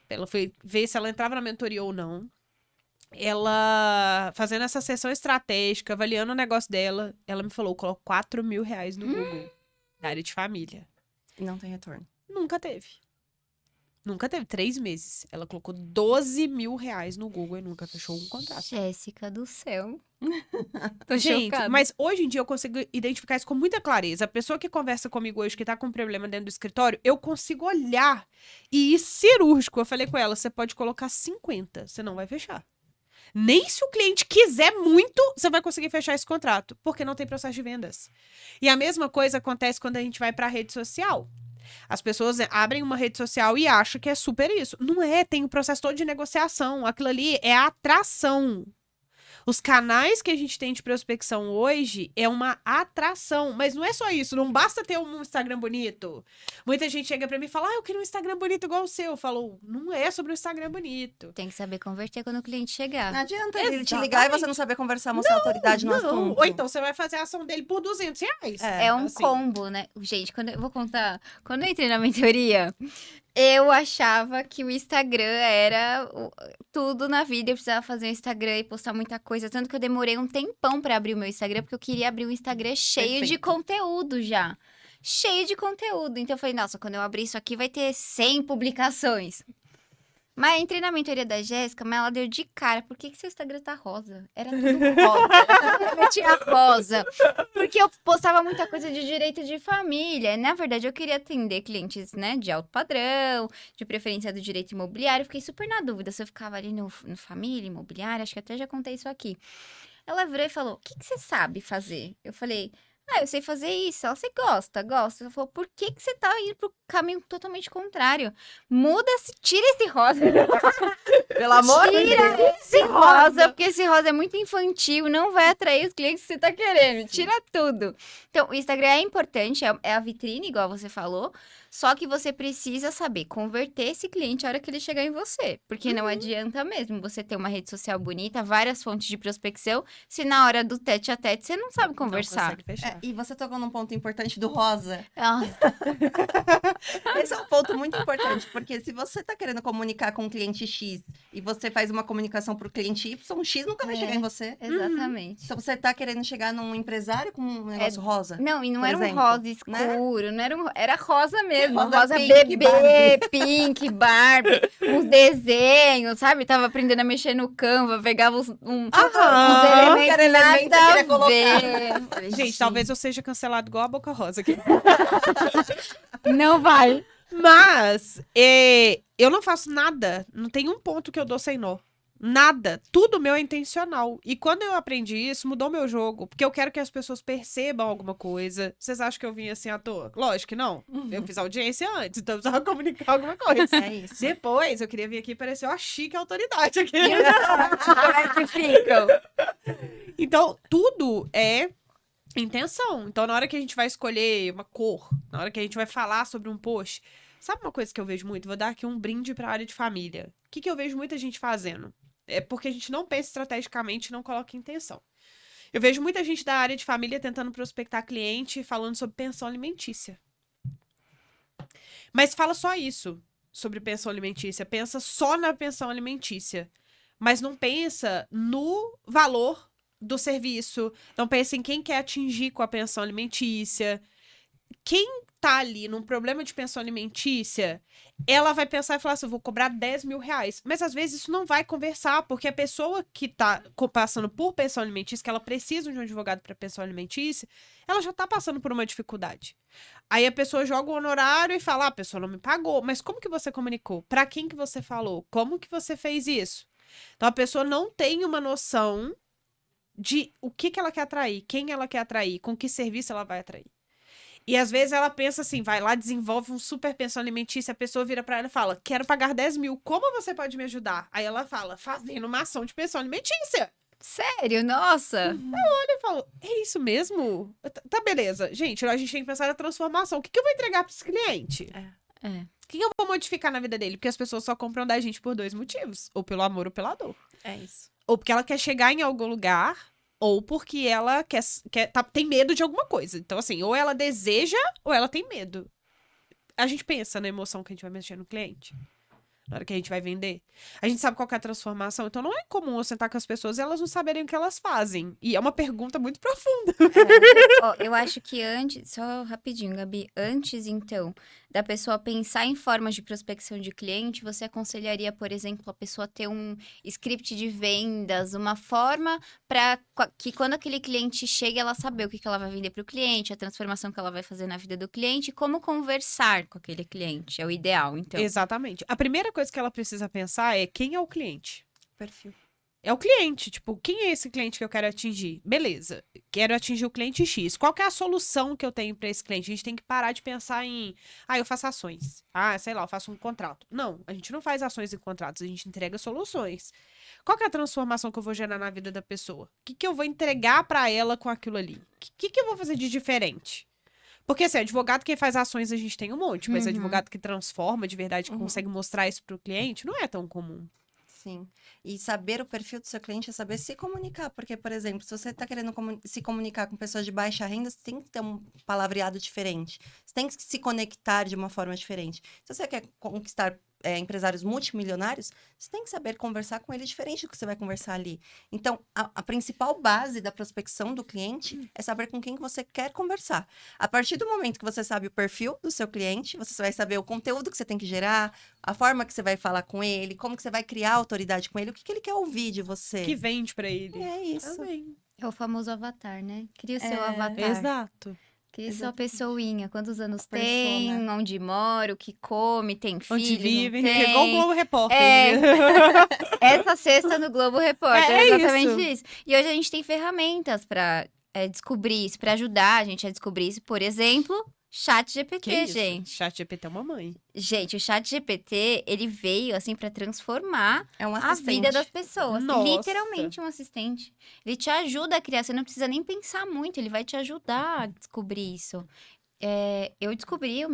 Ela foi ver se ela entrava na mentoria ou não. Ela, fazendo essa sessão estratégica, avaliando o negócio dela, ela me falou, coloco R$4.000 no Google, da área de família. E não tem retorno. Nunca teve. Nunca teve. 3 meses. Ela colocou R$12.000 no Google e nunca fechou um contrato. Jéssica do céu. Tô Gente, chocada. mas hoje em dia eu consigo identificar isso com muita clareza. A pessoa que conversa comigo hoje, que tá com um problema dentro do escritório, eu consigo olhar e ir cirúrgico. Eu falei com ela, você pode colocar 50, você não vai fechar. Nem se o cliente quiser muito, você vai conseguir fechar esse contrato, porque não tem processo de vendas. E a mesma coisa acontece quando a gente vai pra rede social. As pessoas abrem uma rede social e acham que é super isso. Não é, tem o processo todo de negociação. Aquilo ali é atração. Os canais que a gente tem de prospecção hoje é uma atração. Mas não é só isso, não basta ter um Instagram bonito. Muita gente chega pra mim e fala, eu queria um Instagram bonito igual o seu. Eu falo, não é sobre o Instagram bonito. Tem que saber converter quando o cliente chegar. Não adianta ele te ligar e você não saber conversar, mostrar autoridade no assunto. Ou então você vai fazer a ação dele por R$200. É um assim. combo, né? Gente, eu vou contar. Quando eu entrei na mentoria, eu achava que o Instagram era tudo na vida. Eu precisava fazer um Instagram e postar muita coisa. Tanto que eu demorei um tempão pra abrir o meu Instagram, porque eu queria abrir um Instagram cheio de Perfeito. conteúdo já. Cheio de conteúdo. Então eu falei, nossa, quando eu abrir isso aqui vai ter 100 publicações. Mas entrei na mentoria da Jéssica, mas ela deu de cara. Por que seu Instagram tá rosa? Era tudo rosa. Eu tinha rosa. Porque eu postava muita coisa de direito de família. Na verdade, eu queria atender clientes, né, de alto padrão, de preferência do direito imobiliário. Fiquei super na dúvida se eu ficava ali no família, imobiliário. Acho que até já contei isso aqui. Ela virou e falou, o que você sabe fazer? Eu falei, Eu sei fazer isso. Você gosta. Ela falou, por que que você tá indo pro caminho totalmente contrário? Muda-se, tira esse rosa. Pelo amor de Tira Deus. esse rosa, porque esse rosa é muito infantil, não vai atrair os clientes que você tá querendo. Tira tudo. Então, o Instagram é importante, é a vitrine, igual você falou, só que você precisa saber converter esse cliente a hora que ele chegar em você. Porque não adianta mesmo você ter uma rede social bonita, várias fontes de prospecção, se na hora do tete a tete você não sabe conversar. Não consegue fechar. E você tocou num ponto importante do rosa. Ah, Esse é um ponto muito importante, porque se você tá querendo comunicar com o cliente X e você faz uma comunicação pro cliente Y, o X nunca vai chegar em você. exatamente. Então você tá querendo chegar num empresário com um negócio rosa. Não, e não por era exemplo, um rosa né? escuro, não era era rosa mesmo, Rosa rosa pink, bebê, pink, Barbie, uns desenhos, sabe? Tava aprendendo a mexer no Canva, pegava uns elementos Era elemento que nada queria a colocar. ver. Falei, Gente, talvez eu seja cancelado igual a Boca Rosa aqui. não vai. Mas eu não faço nada. Não tem um ponto que eu dou sem nó. Nada. Tudo meu é intencional. E quando eu aprendi isso, mudou meu jogo. Porque eu quero que as pessoas percebam alguma coisa. Vocês acham que eu vim assim à toa? Lógico que não. Eu fiz audiência antes, então eu precisava comunicar alguma coisa. É isso. Depois, eu queria vir aqui e parecer uma chique autoridade aqui. Que ficam. Então, tudo é intenção. Então, na hora que a gente vai escolher uma cor, na hora que a gente vai falar sobre um post, sabe uma coisa que eu vejo muito? Vou dar aqui um brinde para a área de família. O que eu vejo muita gente fazendo? É porque a gente não pensa estrategicamente e não coloca intenção. Eu vejo muita gente da área de família tentando prospectar cliente falando sobre pensão alimentícia. Mas fala só isso sobre pensão alimentícia. Pensa só na pensão alimentícia. Mas não pensa no valor do serviço. Não pensa em quem quer atingir com a pensão alimentícia. Quem tá ali num problema de pensão alimentícia, ela vai pensar e falar assim, eu vou cobrar 10 mil reais. Mas às vezes isso não vai conversar, porque a pessoa que tá passando por pensão alimentícia, que ela precisa de um advogado para pensão alimentícia, ela já tá passando por uma dificuldade. Aí a pessoa joga o honorário e fala, a pessoa não me pagou. Mas como que você comunicou? Para quem que você falou? Como que você fez isso? Então a pessoa não tem uma noção de o que ela quer atrair, quem ela quer atrair, com que serviço ela vai atrair. E às vezes ela pensa assim, vai lá, desenvolve um super pensão alimentícia, a pessoa vira pra ela e fala, quero pagar 10 mil, como você pode me ajudar? Aí ela fala, fazendo uma ação de pensão alimentícia. Sério? Nossa. Eu falo, é isso mesmo? Tá, beleza. Gente, a gente tem que pensar na transformação. O que eu vou entregar pra esse cliente? É. O que eu vou modificar na vida dele? Porque as pessoas só compram da gente por 2 motivos. Ou pelo amor ou pela dor. É isso. Ou porque ela quer chegar em algum lugar, ou porque ela tem medo de alguma coisa. Então, assim, ou ela deseja, ou ela tem medo. A gente pensa na emoção que a gente vai mexer no cliente. Na hora que a gente vai vender. A gente sabe qual que é a transformação. Então, não é comum eu sentar com as pessoas e elas não saberem o que elas fazem. E é uma pergunta muito profunda. Ó, eu acho que antes, só rapidinho, Gabi, antes então da pessoa pensar em formas de prospecção de cliente, você aconselharia, por exemplo, a pessoa ter um script de vendas, uma forma para que quando aquele cliente chega, ela saber o que ela vai vender para o cliente, a transformação que ela vai fazer na vida do cliente, e como conversar com aquele cliente. É o ideal, então. Exatamente. A primeira coisa que ela precisa pensar é quem é o cliente. Perfil. É o cliente, tipo, quem é esse cliente que eu quero atingir? Beleza, quero atingir o cliente X. Qual que é a solução que eu tenho para esse cliente? A gente tem que parar de pensar em, eu faço ações. Sei lá, eu faço um contrato. Não, a gente não faz ações e contratos, a gente entrega soluções. Qual que é a transformação que eu vou gerar na vida da pessoa? O que eu vou entregar para ela com aquilo ali? O que eu vou fazer de diferente? Porque, assim, advogado que faz ações a gente tem um monte, mas advogado que transforma de verdade, que consegue mostrar isso pro cliente, não é tão comum. Sim. E saber o perfil do seu cliente é saber se comunicar. Porque, por exemplo, se você está querendo se comunicar com pessoas de baixa renda, você tem que ter um palavreado diferente. Você tem que se conectar de uma forma diferente. Se você quer conquistar empresários multimilionários, você tem que saber conversar com eles diferente do que você vai conversar ali. Então, a principal base da prospecção do cliente é saber com quem que você quer conversar. A partir do momento que você sabe o perfil do seu cliente, você vai saber o conteúdo que você tem que gerar, a forma que você vai falar com ele, como que você vai criar autoridade com ele, o que ele quer ouvir de você. Que vende pra ele. É isso. Também. É o famoso avatar, né? Cria o seu avatar. Exato. Cria sua pessoinha. Quantos anos Persona. tem, onde mora, o que come, tem filho, Onde vive. não tem. Igual o Globo Repórter. Essa sexta no Globo Repórter, É exatamente isso. E hoje a gente tem ferramentas para descobrir isso, pra ajudar a gente a descobrir isso, por exemplo, Chat Que GPT, isso? gente. Chat GPT é uma mãe. Gente, o Chat GPT, ele veio, assim, pra transformar É um a vida das pessoas. Nossa. Literalmente um assistente. Ele te ajuda a criar, você não precisa nem pensar muito, ele vai te ajudar a descobrir isso. Eu descobri o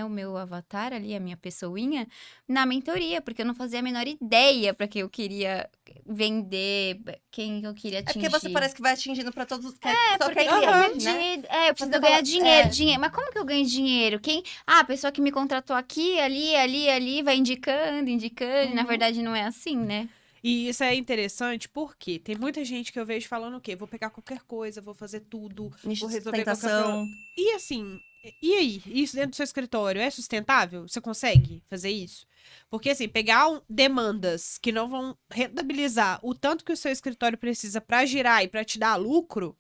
meu avatar ali, a minha pessoinha, na mentoria, porque eu não fazia a menor ideia para quem eu queria vender, quem eu queria É atingir. porque você parece que vai atingindo pra todos. Porque quer eu cliente, perdi, né? eu preciso Você ganhar fala, dinheiro. Mas como que eu ganho dinheiro? A pessoa que me contratou aqui, ali, vai indicando, e na Uhum. verdade não é assim, né? E isso é interessante porque tem muita gente que eu vejo falando o quê? Vou pegar qualquer coisa, vou fazer tudo, Nicho vou de resolver qualquer problema. sustentação. E assim, e aí? Isso dentro do seu escritório é sustentável? Você consegue fazer isso? Porque assim, pegar demandas que não vão rentabilizar o tanto que o seu escritório precisa pra girar e pra te dar lucro,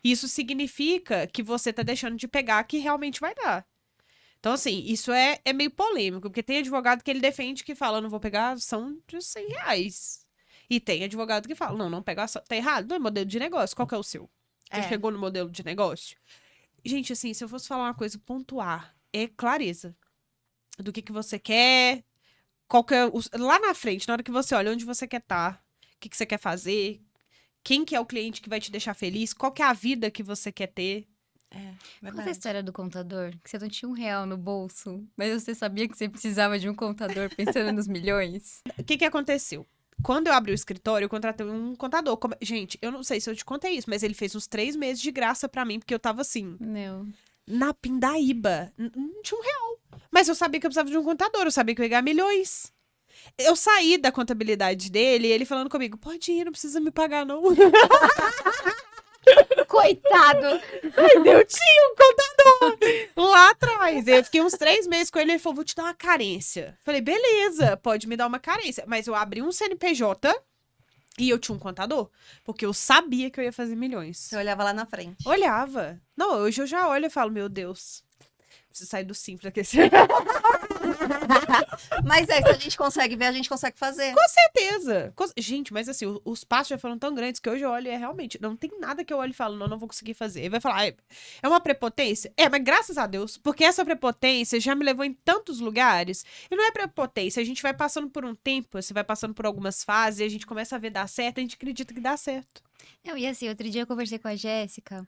isso significa que você tá deixando de pegar que realmente vai dar. Então, assim, isso é meio polêmico, porque tem advogado que ele defende que fala, não vou pegar ação de R$100. E tem advogado que fala, não pega ação. Tá errado, não é modelo de negócio. Qual que é o seu? Você chegou no modelo de negócio? Gente, assim, se eu fosse falar uma coisa, pontuar, é clareza do que você quer, qual que é lá na frente, na hora que você olha onde você quer estar, o que você quer fazer, quem que é o cliente que vai te deixar feliz, qual que é a vida que você quer ter. Conta a Verdade. história do contador, que você não tinha R$1 no bolso, mas você sabia que você precisava de um contador pensando nos milhões. O que aconteceu? Quando eu abri o escritório, eu contratei um contador. Gente, eu não sei se eu te contei isso, mas ele fez uns 3 meses de graça pra mim, porque eu tava assim, Não. na pindaíba. Não tinha R$1. Mas eu sabia que eu precisava de um contador, eu sabia que eu ia ganhar milhões. Eu saí da contabilidade dele, ele falando comigo, pode ir, não precisa me pagar, não. Coitado! Eu tinha um contador lá atrás. Eu fiquei uns 3 meses com ele, ele falou, vou te dar uma carência. Falei, beleza, pode me dar uma carência. Mas eu abri um CNPJ e eu tinha um contador, porque eu sabia que eu ia fazer milhões. Você olhava lá na frente. Olhava. Não, hoje eu já olho e falo, meu Deus, preciso sair do simples aqui. Mas se a gente consegue ver, a gente consegue fazer. Com certeza. Gente, mas assim, os passos já foram tão grandes que hoje eu olho e é realmente, não tem nada que eu olho e falo, não vou conseguir fazer. Ele vai falar, é uma prepotência? Mas graças a Deus, porque essa prepotência já me levou em tantos lugares. E não é prepotência, a gente vai passando por um tempo, você vai passando por algumas fases, e a gente começa a ver dar certo, a gente acredita que dá certo. Não, e assim, outro dia eu conversei com a Jéssica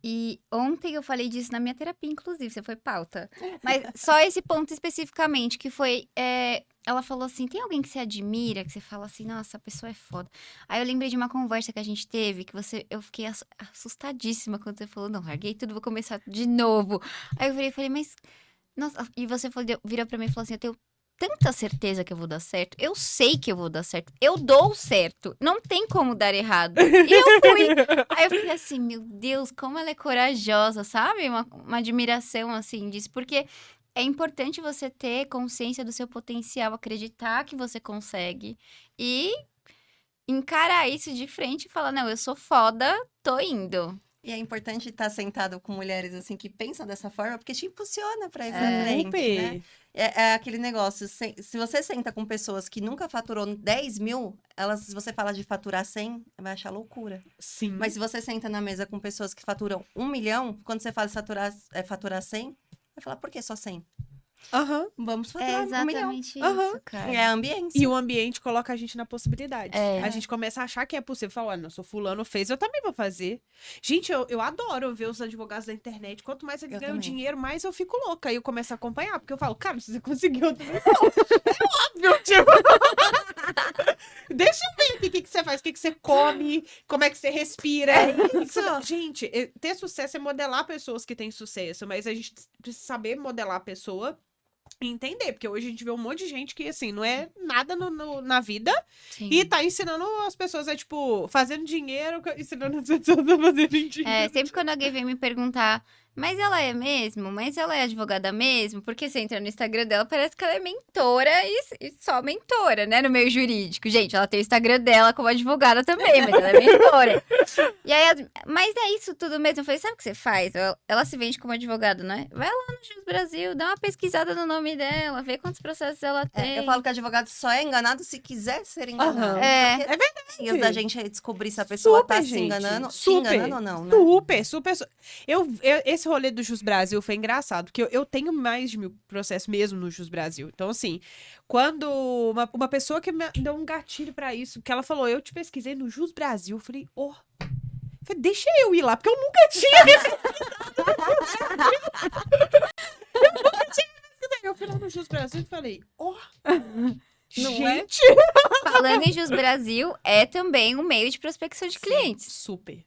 e ontem eu falei disso na minha terapia, inclusive, você foi pauta. Mas só esse ponto especificamente, que foi, ela falou assim, tem alguém que você admira, que você fala assim, nossa, a pessoa é foda. Aí eu lembrei de uma conversa que a gente teve, que eu fiquei assustadíssima quando você falou, não, larguei tudo, vou começar de novo. Aí eu falei, mas, nossa, e você virou pra mim e falou assim, eu tenho tanta certeza que eu vou dar certo. Eu sei que eu vou dar certo. Eu dou certo. Não tem como dar errado. E eu fui. Aí eu fiquei assim, meu Deus, como ela é corajosa, sabe? Uma admiração, assim, disso. Porque é importante você ter consciência do seu potencial, acreditar que você consegue. E encarar isso de frente e falar, não, eu sou foda, tô indo. E é importante estar sentado com mulheres assim que pensam dessa forma, porque te impulsiona pra ir pra É. frente, Super. né? É aquele negócio, se você senta com pessoas que nunca faturou 10 mil, se você fala de faturar 100, vai achar loucura. Sim. Mas se você senta na mesa com pessoas que faturam 1 milhão, quando você fala de faturar 100, vai falar, por que só 100? Aham. Vamos É faturar 1 milhão. exatamente Aham. isso, cara. É a ambiência. E o ambiente coloca a gente na possibilidade. É. A gente começa a achar que é possível. Fala, olha, se o fulano fez, eu também vou fazer. Gente, eu adoro ver os advogados da internet. Quanto mais eles Eu ganham também. dinheiro, mais eu fico louca. Aí eu começo a acompanhar, porque eu falo, cara, se você conseguiu, eu também posso. É óbvio, tipo... Deixa eu ver aqui o que você faz, o que você come, como é que você respira. isso. Gente, ter sucesso é modelar pessoas que têm sucesso, mas a gente precisa saber modelar a pessoa e entender, porque hoje a gente vê um monte de gente que, assim, não é nada na vida Sim. e tá ensinando as pessoas, tipo, fazendo dinheiro, ensinando as pessoas a fazerem dinheiro. Sempre quando alguém vem me perguntar mas ela é mesmo? Mas ela é advogada mesmo? Porque você entra no Instagram dela, parece que ela é mentora e só mentora, né? No meio jurídico. Gente, ela tem o Instagram dela como advogada também, mas ela é mentora. E aí, mas é isso tudo mesmo. Eu falei, sabe o que você faz? Ela se vende como advogada, né? Vai lá no Jus Brasil, dá uma pesquisada no nome dela, vê quantos processos ela tem. Eu falo que advogado só é enganado se quiser ser enganado. Aham. É. Porque É verdade. e da gente descobrir se a pessoa Super, tá se gente. enganando, Super. ou não, né? Super. Esse rolê do Jus Brasil foi engraçado, porque eu tenho mais de 1000 processos mesmo no Jus Brasil. Então, assim, quando uma pessoa que me deu um gatilho pra isso, que ela falou, eu te pesquisei no Jus Brasil, eu falei, deixa eu ir lá, porque eu nunca tinha Eu fui lá no Jus Brasil e falei, Não é? gente, Falando em Jus Brasil, é também um meio de prospecção de clientes. super.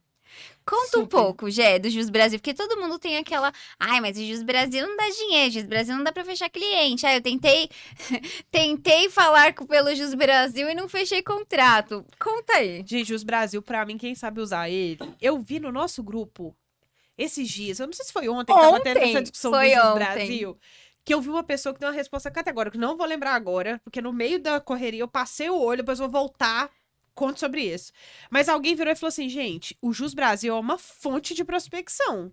Conta um Super. pouco, Gé, do Jus Brasil, porque todo mundo tem aquela, ai, mas o Jus Brasil não dá dinheiro, Jus Brasil não dá pra fechar cliente. Eu tentei falar pelo Jus Brasil e não fechei contrato. Conta aí. Gente, Jus Brasil, pra mim, quem sabe usar ele, eu vi no nosso grupo esses dias, eu não sei se foi ontem que tava tendo essa discussão do foi Jus ontem. Brasil, que eu vi uma pessoa que deu uma resposta categórica, não vou lembrar agora, porque no meio da correria eu passei o olho, depois eu vou voltar, conto sobre isso. Mas alguém virou e falou assim, gente, o Jus Brasil é uma fonte de prospecção.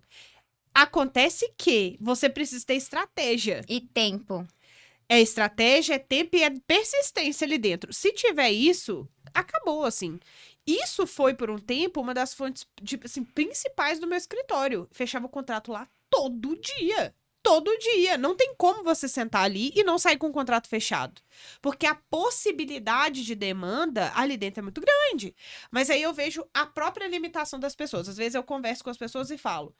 Acontece que você precisa ter estratégia. E tempo. É estratégia, é tempo e é persistência ali dentro. Se tiver isso, acabou, assim. Isso foi, por um tempo, uma das fontes, assim, principais do meu escritório. Fechava o contrato lá todo dia. Todo dia. Não tem como você sentar ali e não sair com o contrato fechado. Porque a possibilidade de demanda ali dentro é muito grande. Mas aí eu vejo a própria limitação das pessoas. Às vezes eu converso com as pessoas e falo,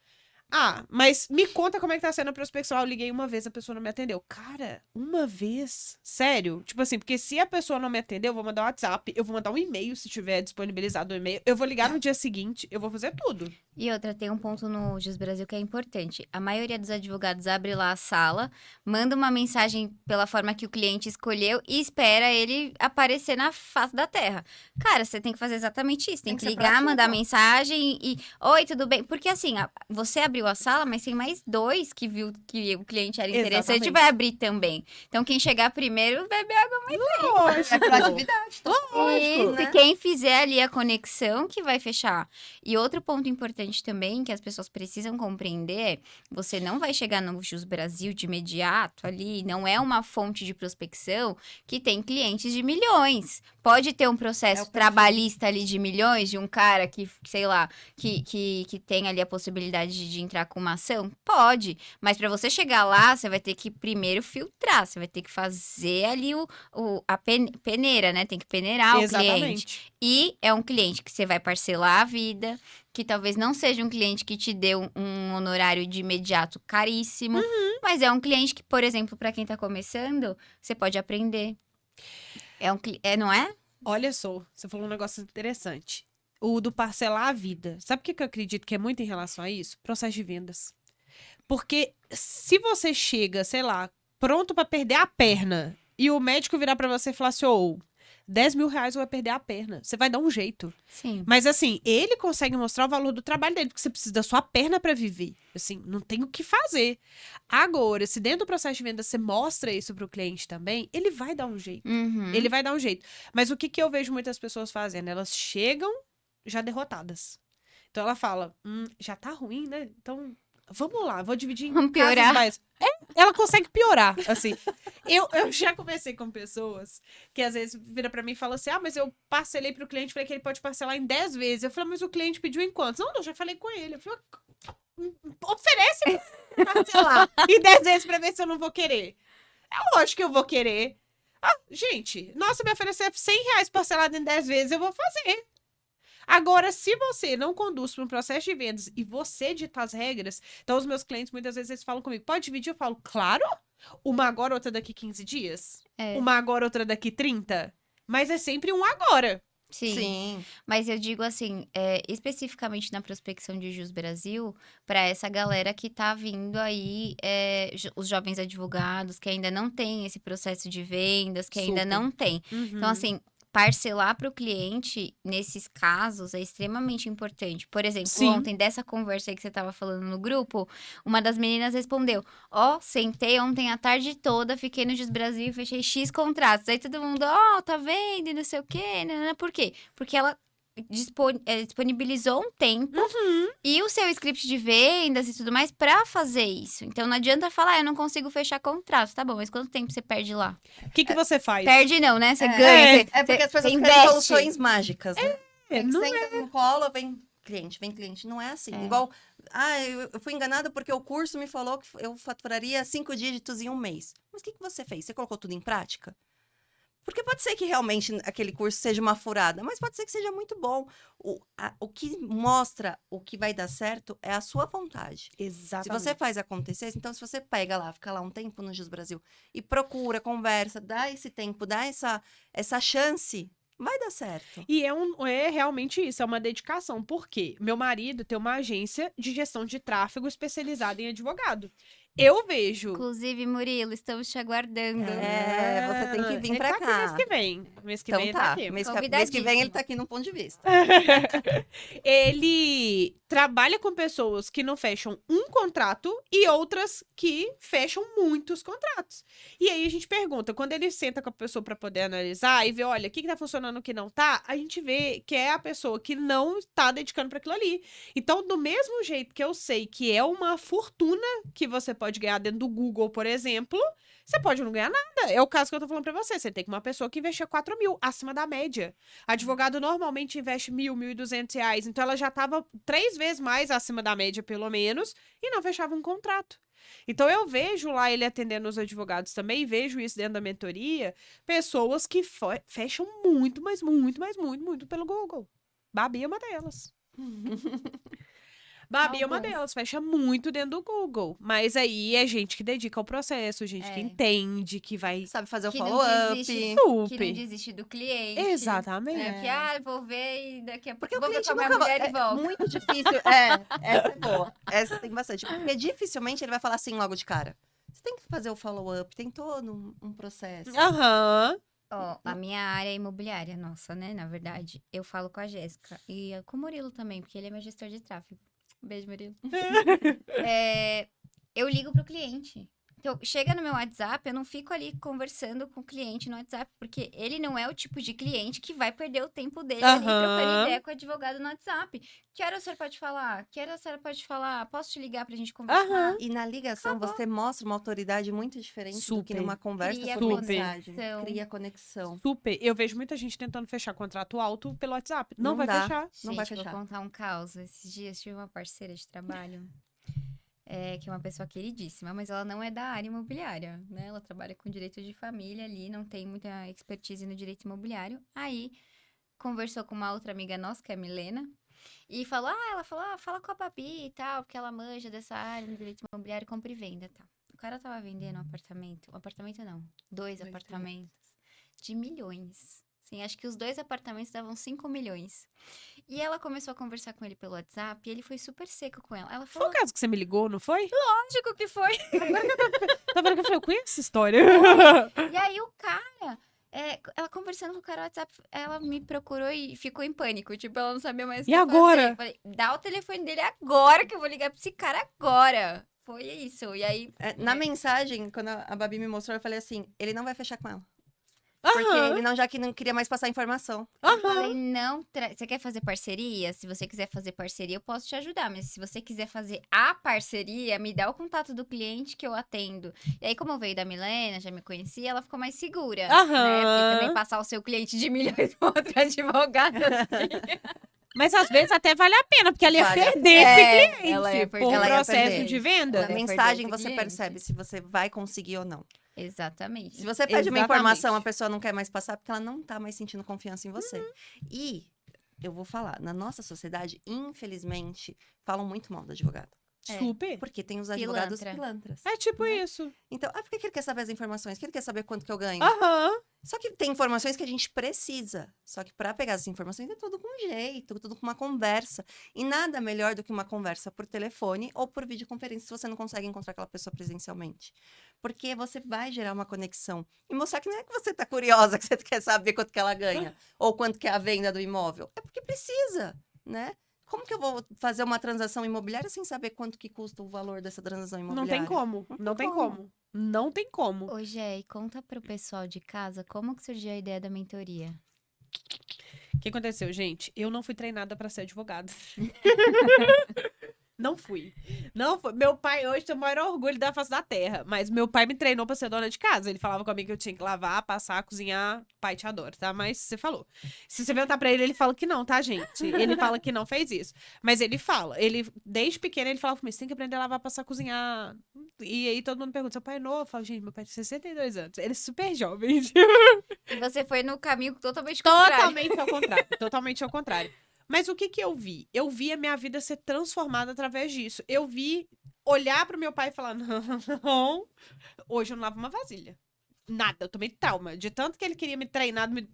mas me conta como é que tá sendo a prospecção. Eu liguei uma vez, a pessoa não me atendeu. Cara, uma vez? Sério? Tipo assim, porque se a pessoa não me atendeu, eu vou mandar um WhatsApp, eu vou mandar um e-mail se tiver disponibilizado o e-mail, eu vou ligar no dia seguinte, eu vou fazer tudo. E outra, tem um ponto no Jus Brasil que é importante. A maioria dos advogados abre lá a sala, manda uma mensagem pela forma que o cliente escolheu e espera ele aparecer na face da terra. Cara, você tem que fazer exatamente isso. Tem Tem que que ser ligar, proativo. mandar mensagem e... Oi, tudo bem? Porque assim, você abriu a sala, mas tem mais 2 que viu que o cliente era interessante Exatamente. e vai abrir também. Então, quem chegar primeiro, bebe água mais É proatividade. isso, né? e quem fizer ali a conexão que vai fechar. E outro ponto importante também, que as pessoas precisam compreender, é, você não vai chegar no Jus Brasil de imediato ali, não é uma fonte de prospecção que tem clientes de milhões. Pode ter um processo perfil. trabalhista ali de milhões, de um cara que, sei lá, que tem ali a possibilidade de entrar com uma ação? Pode, mas para você chegar lá, você vai ter que primeiro filtrar, você vai ter que fazer ali a peneira, né? Tem que peneirar o cliente. Exatamente. E é um cliente que você vai parcelar a vida, que talvez não seja um cliente que te dê um honorário de imediato caríssimo, mas é um cliente que, por exemplo, para quem tá começando, você pode aprender. Não é? Olha só, você falou um negócio interessante. O do parcelar a vida. Sabe o que eu acredito que é muito em relação a isso? Processo de vendas. Porque se você chega, sei lá, pronto pra perder a perna, e o médico virar pra você e falar assim, 10 mil reais vai perder a perna. Você vai dar um jeito. Sim. Mas assim, ele consegue mostrar o valor do trabalho dele, porque você precisa da sua perna pra viver. Assim, não tem o que fazer. Agora, se dentro do processo de venda você mostra isso pro cliente também, ele vai dar um jeito. Uhum. Ele vai dar um jeito. Mas o que eu vejo muitas pessoas fazendo? Elas chegam já derrotadas. Então ela fala, já tá ruim, né? Então, vamos lá, vou dividir em Vamos casas piorar. mais... ela consegue piorar, assim. Eu já conversei com pessoas que às vezes vira pra mim e fala assim, mas eu parcelei pro cliente, falei que ele pode parcelar em 10 vezes. Eu falei, mas o cliente pediu em quantos? Não, eu já falei com ele. Eu falei, oferece pra parcelar em 10 vezes pra ver se eu não vou querer. É lógico que eu vou querer. Gente, nossa, me oferecer 100 reais parcelado em 10 vezes, eu vou fazer. Agora, se você não conduz para um processo de vendas e você dita as regras, então os meus clientes muitas vezes eles falam comigo, pode dividir? Eu falo, claro, uma agora, outra daqui 15 dias. É. Uma agora, outra daqui 30. Mas é sempre um agora. Sim. Mas eu digo assim, especificamente na prospecção de Jus Brasil, para essa galera que tá vindo aí, os jovens advogados, que ainda não tem esse processo de vendas, que ainda Super. não tem. Então, assim, parcelar para o cliente, nesses casos, é extremamente importante. Por exemplo, Sim. ontem, dessa conversa aí que você estava falando no grupo, uma das meninas respondeu: Ó, sentei ontem a tarde toda, fiquei no Jus Brasil e fechei X contratos. Aí todo mundo, ó, tá vendo, e não sei o quê. Por quê? Porque ela disponibilizou um tempo e o seu script de vendas e tudo mais pra fazer isso. Então não adianta falar, eu não consigo fechar contrato. Tá bom, mas quanto tempo você perde lá? O que você faz? Perde não, né? Você É, ganha. É porque as pessoas você querem investe. soluções mágicas, né? Não Senta no colo, vem cliente. Não é assim. Igual, eu fui enganada porque o curso me falou que eu faturaria 5 dígitos em um mês. Mas o que você fez? Você colocou tudo em prática? Porque pode ser que realmente aquele curso seja uma furada, mas pode ser que seja muito bom. O que mostra o que vai dar certo é a sua vontade. Se Exatamente. você faz acontecer, então se você pega lá, fica lá um tempo no Jus Brasil e procura, conversa, dá esse tempo, dá essa chance, vai dar certo. E é realmente isso, é uma dedicação. Por quê? Meu marido tem uma agência de gestão de tráfego especializada em advogado. Eu vejo. Inclusive, Murilo, estamos te aguardando. Você tem que vir Ele pra tá aqui cá. mês que vem. Mês que Então vem ele tá tá, aqui. mês que vem ele Convidadíssimo. tá aqui no ponto de vista. Ele trabalha com pessoas que não fecham um contrato e outras que fecham muitos contratos. E aí a gente pergunta, quando ele senta com a pessoa para poder analisar e ver, olha, o que tá funcionando, o que não tá, a gente vê que é a pessoa que não tá dedicando para aquilo ali. Então, do mesmo jeito que eu sei que é uma fortuna que você pode ganhar dentro do Google, por exemplo, você pode não ganhar nada. É o caso que eu tô falando pra você. Você tem que uma pessoa que investia 4 mil, acima da média. Advogado normalmente investe 1.200 reais. Então, ela já tava 3 vezes mais acima da média, pelo menos, e não fechava um contrato. Então, eu vejo lá ele atendendo os advogados também, e vejo isso dentro da mentoria, pessoas que fecham muito, mas muito pelo Google. Babi é uma delas. Babi é uma Alguns. delas, fecha muito dentro do Google. Mas aí é gente que dedica ao processo, gente que entende, que vai. Sabe fazer o Que não follow-up. desiste. Que Super. não desiste do cliente. Exatamente. Que, vou ver e daqui a pouco Porque o vou ver cliente com a minha nunca mulher vai. e volto. É muito difícil. Essa é boa. Essa tem bastante. Porque dificilmente ele vai falar assim logo de cara. Você tem que fazer o follow-up, tem todo um processo. Aham. Ó, a minha área é imobiliária, nossa, né? Na verdade, eu falo com a Jéssica e com o Murilo também, porque ele é meu gestor de tráfego. Beijo, Murilo. Eu ligo pro cliente. Então, chega no meu WhatsApp, eu não fico ali conversando com o cliente no WhatsApp, porque ele não é o tipo de cliente que vai perder o tempo dele ali trocando ideia com o advogado no WhatsApp. Que hora o senhor pode falar? Que hora a senhora pode falar? Posso te ligar pra gente conversar? Aham. E na ligação Acabou. você mostra uma autoridade muito diferente do que Super. numa conversa Cria por Super. mensagem. conexão. Cria conexão. Super. Eu vejo muita gente tentando fechar contrato alto pelo WhatsApp. Não, Não vai dá. fechar. Não vai Gente, fechar. vou contar um caos. Esses dias tive uma parceira de trabalho, que é uma pessoa queridíssima, mas ela não é da área imobiliária, né? Ela trabalha com direito de família ali, não tem muita expertise no direito imobiliário. Aí, conversou com uma outra amiga nossa, que é a Milena, e falou, ela falou, fala com a Babi e tal, porque ela manja dessa área no direito imobiliário, compra e venda e tal. O cara tava vendendo um apartamento não, dois apartamentos de milhões. Sim, acho que os 2 apartamentos davam 5 milhões. E ela começou a conversar com ele pelo WhatsApp e ele foi super seco com ela. Ela Foi falou, o caso que você me ligou, não foi? lógico que foi. Tá vendo que eu falei, eu conheço essa história. E aí o cara, ela conversando com o cara no WhatsApp, ela me procurou e ficou em pânico. Tipo, ela não sabia mais o E que agora? fazer. Falei, dá o telefone dele agora que eu vou ligar pra esse cara agora. Foi isso. E aí, Na mensagem, quando a Babi me mostrou, eu falei assim, ele não vai fechar com ela. Porque Aham. ele já que não queria mais passar informação. eu falei, não, você quer fazer parceria? Se você quiser fazer parceria, eu posso te ajudar. Mas se você quiser fazer a parceria, me dá o contato do cliente que eu atendo. E aí, como veio da Milena, já me conhecia, ela ficou mais segura. Né? Porque também passar o seu cliente de milhões pra outra advogada. Assim. Mas às vezes até vale a pena, porque ela ia Vale. perder esse cliente ela ia por perder. um Ela ia processo perder. de venda. Na Ela ia mensagem perder esse você cliente. percebe se você vai conseguir ou não. Exatamente. Se você pede uma Exatamente. informação, a pessoa não quer mais passar porque ela não tá mais sentindo confiança em você. E eu vou falar, na nossa sociedade, infelizmente, falam muito mal do advogado. Super. Porque tem os advogados Pilantra. pilantras. É tipo né? isso. Então, por que ele quer saber as informações? Que ele quer saber quanto que eu ganho? Aham. Só que tem informações que a gente precisa. Só que para pegar essas informações é tudo com jeito, tudo com uma conversa. E nada melhor do que uma conversa por telefone ou por videoconferência se você não consegue encontrar aquela pessoa presencialmente. Porque você vai gerar uma conexão. E mostrar que não é que você tá curiosa, que você quer saber quanto que ela ganha. Ou quanto que é a venda do imóvel. É porque precisa, né? Como que eu vou fazer uma transação imobiliária sem saber quanto que custa o valor dessa transação Não imobiliária? tem como. Não tem como. Não tem como. Ô, Gé, e conta pro pessoal de casa como que surgiu a ideia da mentoria. O que aconteceu, gente? Eu não fui treinada pra ser advogada. Não fui. Não fui. Meu pai hoje tem o maior orgulho da face da terra. Mas meu pai me treinou pra ser dona de casa. Ele falava comigo que eu tinha que lavar, passar, cozinhar. Pai, te adoro, tá? Mas você falou. Se você perguntar pra ele, ele fala que não, tá, gente? Ele fala que não fez isso. Mas ele fala. Ele, desde pequeno, ele falava comigo, você tem que aprender a lavar, passar, cozinhar. E aí todo mundo pergunta, seu pai é novo? Eu falo, gente, meu pai tem 62 anos. Ele é super jovem. E você foi no caminho totalmente contrário. Totalmente ao contrário. Totalmente ao contrário. Mas o que que eu vi? Eu vi a minha vida ser transformada através disso. Eu vi olhar pro meu pai e falar, não, hoje eu não lavo uma vasilha. Nada, eu tomei trauma. De tanto que ele queria me treinar, me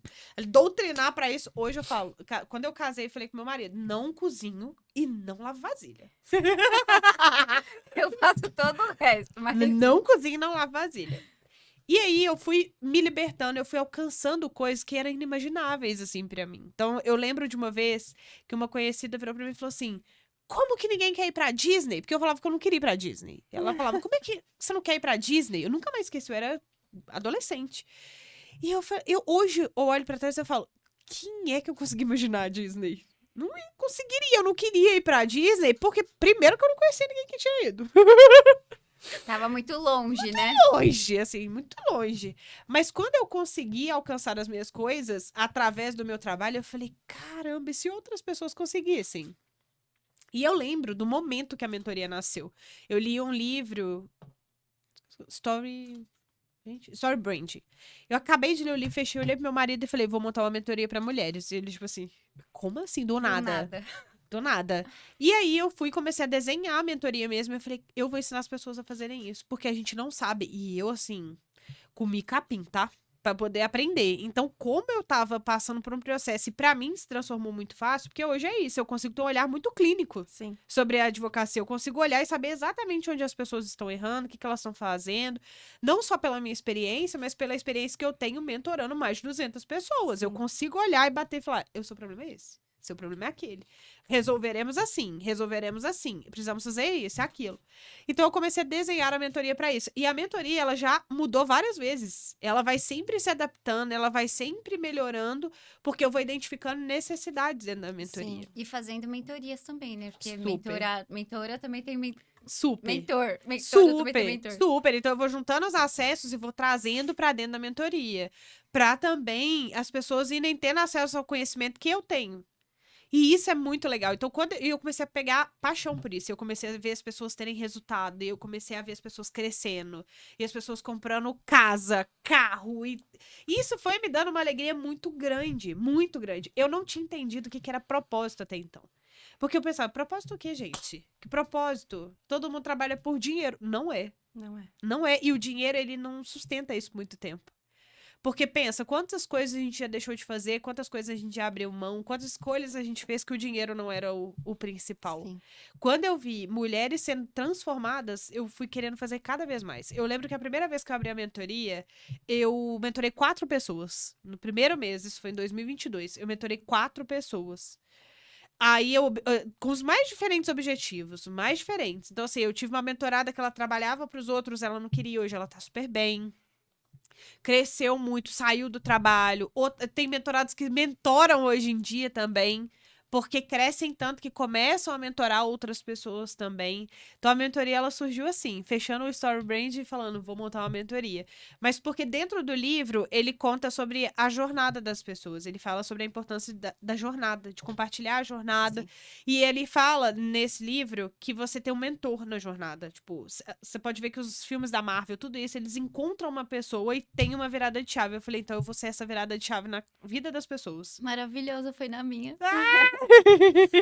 doutrinar pra isso. Hoje eu falo, quando eu casei, eu falei com meu marido, não cozinho e não lavo vasilha. Eu faço todo o resto, mas... Não cozinho e não lavo vasilha. E aí eu fui me libertando, eu fui alcançando coisas que eram inimagináveis, assim, pra mim. Então, eu lembro de uma vez que uma conhecida virou pra mim e falou assim, como que ninguém quer ir pra Disney? Porque eu falava que eu não queria ir pra Disney. Ela falava, como é que você não quer ir pra Disney? Eu nunca mais esqueci, eu era adolescente. E eu hoje eu olho pra trás e eu falo, quem é que eu consegui imaginar a Disney? Não conseguiria, eu não queria ir pra Disney, porque primeiro que eu não conhecia ninguém que tinha ido. Tava muito longe, né? Longe, assim, muito longe. Mas quando eu consegui alcançar as minhas coisas através do meu trabalho, eu falei, caramba, e se outras pessoas conseguissem? E eu lembro do momento que a mentoria nasceu. Eu li um livro, Story Brand. Eu acabei de ler o livro, fechei, olhei pro meu marido e falei, vou montar uma mentoria pra mulheres. E ele, tipo assim, como assim? Do nada. Do nada. E aí eu fui e comecei a desenhar a mentoria mesmo. Eu falei, eu vou ensinar as pessoas a fazerem isso. Porque a gente não sabe. E eu, assim, comi capim, tá? Pra poder aprender. Então, como eu tava passando por um processo e pra mim se transformou muito fácil, porque hoje é isso, eu consigo ter um olhar muito clínico Sim. sobre a advocacia. Eu consigo olhar e saber exatamente onde as pessoas estão errando, o que elas estão fazendo. Não só pela minha experiência, mas pela experiência que eu tenho mentorando mais de 200 pessoas. Sim. Eu consigo olhar e bater e falar, o seu problema é esse. Seu problema é aquele. Resolveremos assim. Precisamos fazer isso, aquilo. Então, eu comecei a desenhar a mentoria para isso. E a mentoria, ela já mudou várias vezes. Ela vai sempre se adaptando, ela vai sempre melhorando, porque eu vou identificando necessidades dentro da mentoria. Sim. E fazendo mentorias também, né? Porque Super. mentora também tem Super. mentor. Mentora também tem mentor. Super. Então, eu vou juntando os acessos e vou trazendo para dentro da mentoria. Para também as pessoas irem tendo acesso ao conhecimento que eu tenho. E isso é muito legal. Então, quando eu comecei a pegar paixão por isso, eu comecei a ver as pessoas terem resultado, eu comecei a ver as pessoas crescendo, e as pessoas comprando casa, carro, e isso foi me dando uma alegria muito grande, muito grande. Eu não tinha entendido o que era propósito até então. Porque eu pensava, propósito o quê, gente? Que propósito? Todo mundo trabalha por dinheiro. Não é. Não é. Não é. E o dinheiro, ele não sustenta isso por muito tempo. Porque pensa, quantas coisas a gente já deixou de fazer, quantas coisas a gente já abriu mão, quantas escolhas a gente fez que o dinheiro não era o principal. Sim. Quando eu vi mulheres sendo transformadas, eu fui querendo fazer cada vez mais. Eu lembro que a primeira vez que eu abri a mentoria, eu mentorei 4 pessoas. No primeiro mês, isso foi em 2022, eu mentorei 4 pessoas. Aí com os mais diferentes objetivos, mais diferentes. Então, assim, eu tive uma mentorada que ela trabalhava para os outros, ela não queria, hoje ela tá super bem. Cresceu muito, saiu do trabalho. Tem mentorados que mentoram hoje em dia também, porque crescem tanto que começam a mentorar outras pessoas também. Então, a mentoria, ela surgiu assim, fechando o Story Brand e falando, vou montar uma mentoria. Mas porque dentro do livro, ele conta sobre a jornada das pessoas. Ele fala sobre a importância da jornada, de compartilhar a jornada. Sim. E ele fala, nesse livro, que você tem um mentor na jornada. Tipo, você pode ver que os filmes da Marvel, tudo isso, eles encontram uma pessoa e tem uma virada de chave. Eu falei, então eu vou ser essa virada de chave na vida das pessoas. Maravilhoso, foi na minha.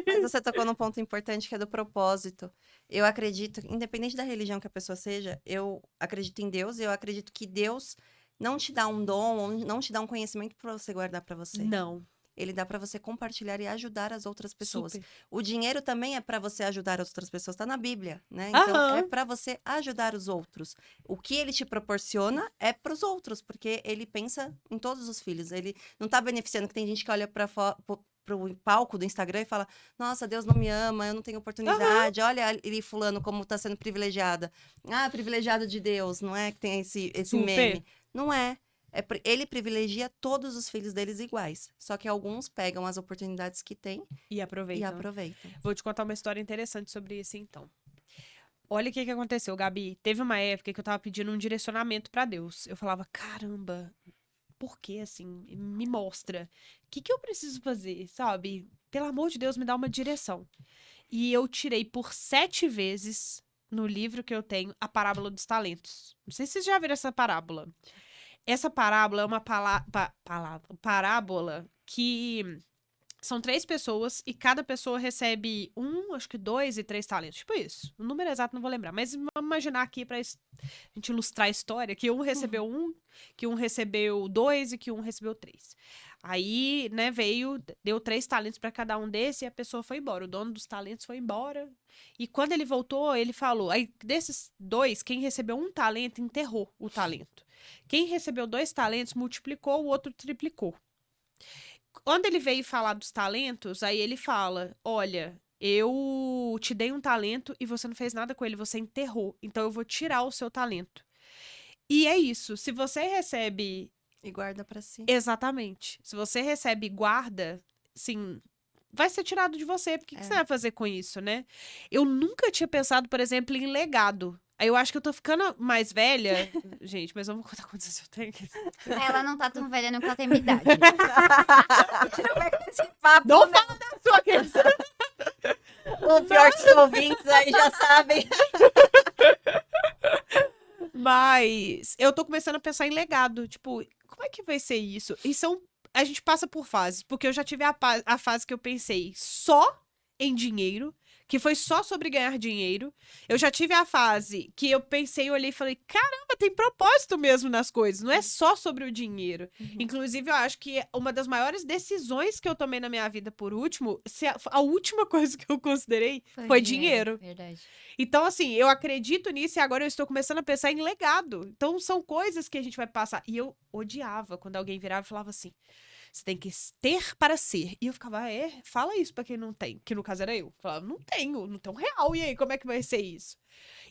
Mas você tocou num ponto importante que é do propósito. Eu acredito, independente da religião que a pessoa seja, eu acredito em Deus e eu acredito que Deus não te dá um dom, ou não te dá um conhecimento para você guardar para você. Não. Ele dá para você compartilhar e ajudar as outras pessoas. Super. O dinheiro também é para você ajudar as outras pessoas, tá na Bíblia, né? Então é Aham. para você ajudar os outros. O que ele te proporciona é para os outros, porque ele pensa em todos os filhos. Ele não tá beneficiando, que tem gente que olha para pro palco do Instagram e fala: "Nossa, Deus não me ama, eu não tenho oportunidade. Olha ali fulano como tá sendo privilegiada. Ah, privilegiado de Deus", não é que tem esse Super. meme. Não é. Ele privilegia todos os filhos deles iguais. Só que alguns pegam as oportunidades que têm E e aproveita. aproveitam. Vou te contar uma história interessante sobre isso, então. Olha o que aconteceu, Gabi. Teve uma época que eu tava pedindo um direcionamento pra Deus. Eu falava, caramba, por que assim? Me mostra. O que eu preciso fazer, sabe? Pelo amor de Deus, me dá uma direção. E eu tirei por 7 vezes no livro que eu tenho a parábola dos talentos. Não sei se vocês já viram essa parábola. Essa parábola é uma parábola que são 3 pessoas e cada pessoa recebe 1, acho que 2 e 3 talentos. Tipo isso. O número exato não vou lembrar. Mas vamos imaginar aqui pra gente ilustrar a história que um recebeu 1, que um recebeu 2 e que um recebeu 3. Aí, né, deu 3 talentos pra cada um desse e a pessoa foi embora. O dono dos talentos foi embora. E quando ele voltou, ele falou. Aí, desses 2, quem recebeu 1 talento enterrou o talento. Quem recebeu 2 talentos multiplicou, o outro triplicou. Quando ele veio falar dos talentos, aí ele fala: olha, eu te dei um talento e você não fez nada com ele, você enterrou. Então eu vou tirar o seu talento. E é isso. Se você recebe. E guarda pra si. Exatamente. Se você recebe e guarda, assim, vai ser tirado de você. Por que você vai fazer com isso, né? Eu nunca tinha pensado, por exemplo, em legado. Aí eu acho que eu tô ficando mais velha. Gente, mas vamos contar quantos anos eu tenho aqui. Ela não tá tão velha, não, que ela tem minha idade. Não vai com esse papo, Não né? fala da sua questão. O pior que os ouvintes aí já sabem. Mas eu tô começando a pensar em legado. Tipo, como é que vai ser isso? A gente passa por fases. Porque eu já tive a fase que eu pensei só em dinheiro. Que foi só sobre ganhar dinheiro. Eu já tive a fase que eu pensei, olhei e falei, caramba, tem propósito mesmo nas coisas. Não é só sobre o dinheiro. Inclusive, eu acho que uma das maiores decisões que eu tomei na minha vida, por último, a última coisa que eu considerei foi dinheiro. Verdade. Então, assim, eu acredito nisso e agora eu estou começando a pensar em legado. Então, são coisas que a gente vai passar. E eu odiava quando alguém virava e falava assim, você tem que ter para ser. E eu ficava, fala isso pra quem não tem. Que no caso era eu. Eu falava, não tenho real. E aí, como é que vai ser isso?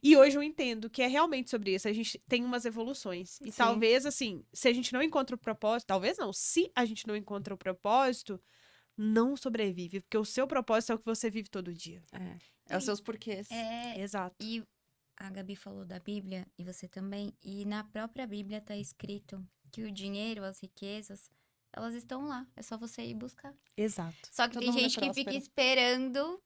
E hoje eu entendo que é realmente sobre isso. A gente tem umas evoluções. E Sim. talvez, assim, se a gente não encontra o propósito, talvez não, se a gente não encontra o propósito, não sobrevive. Porque o seu propósito é o que você vive todo dia. É os seus porquês. Exato. E a Gabi falou da Bíblia, e você também, e na própria Bíblia tá escrito que o dinheiro, as riquezas, elas estão lá. É só você ir buscar. Exato. Só que Todo tem mundo é gente que fica próspero. esperando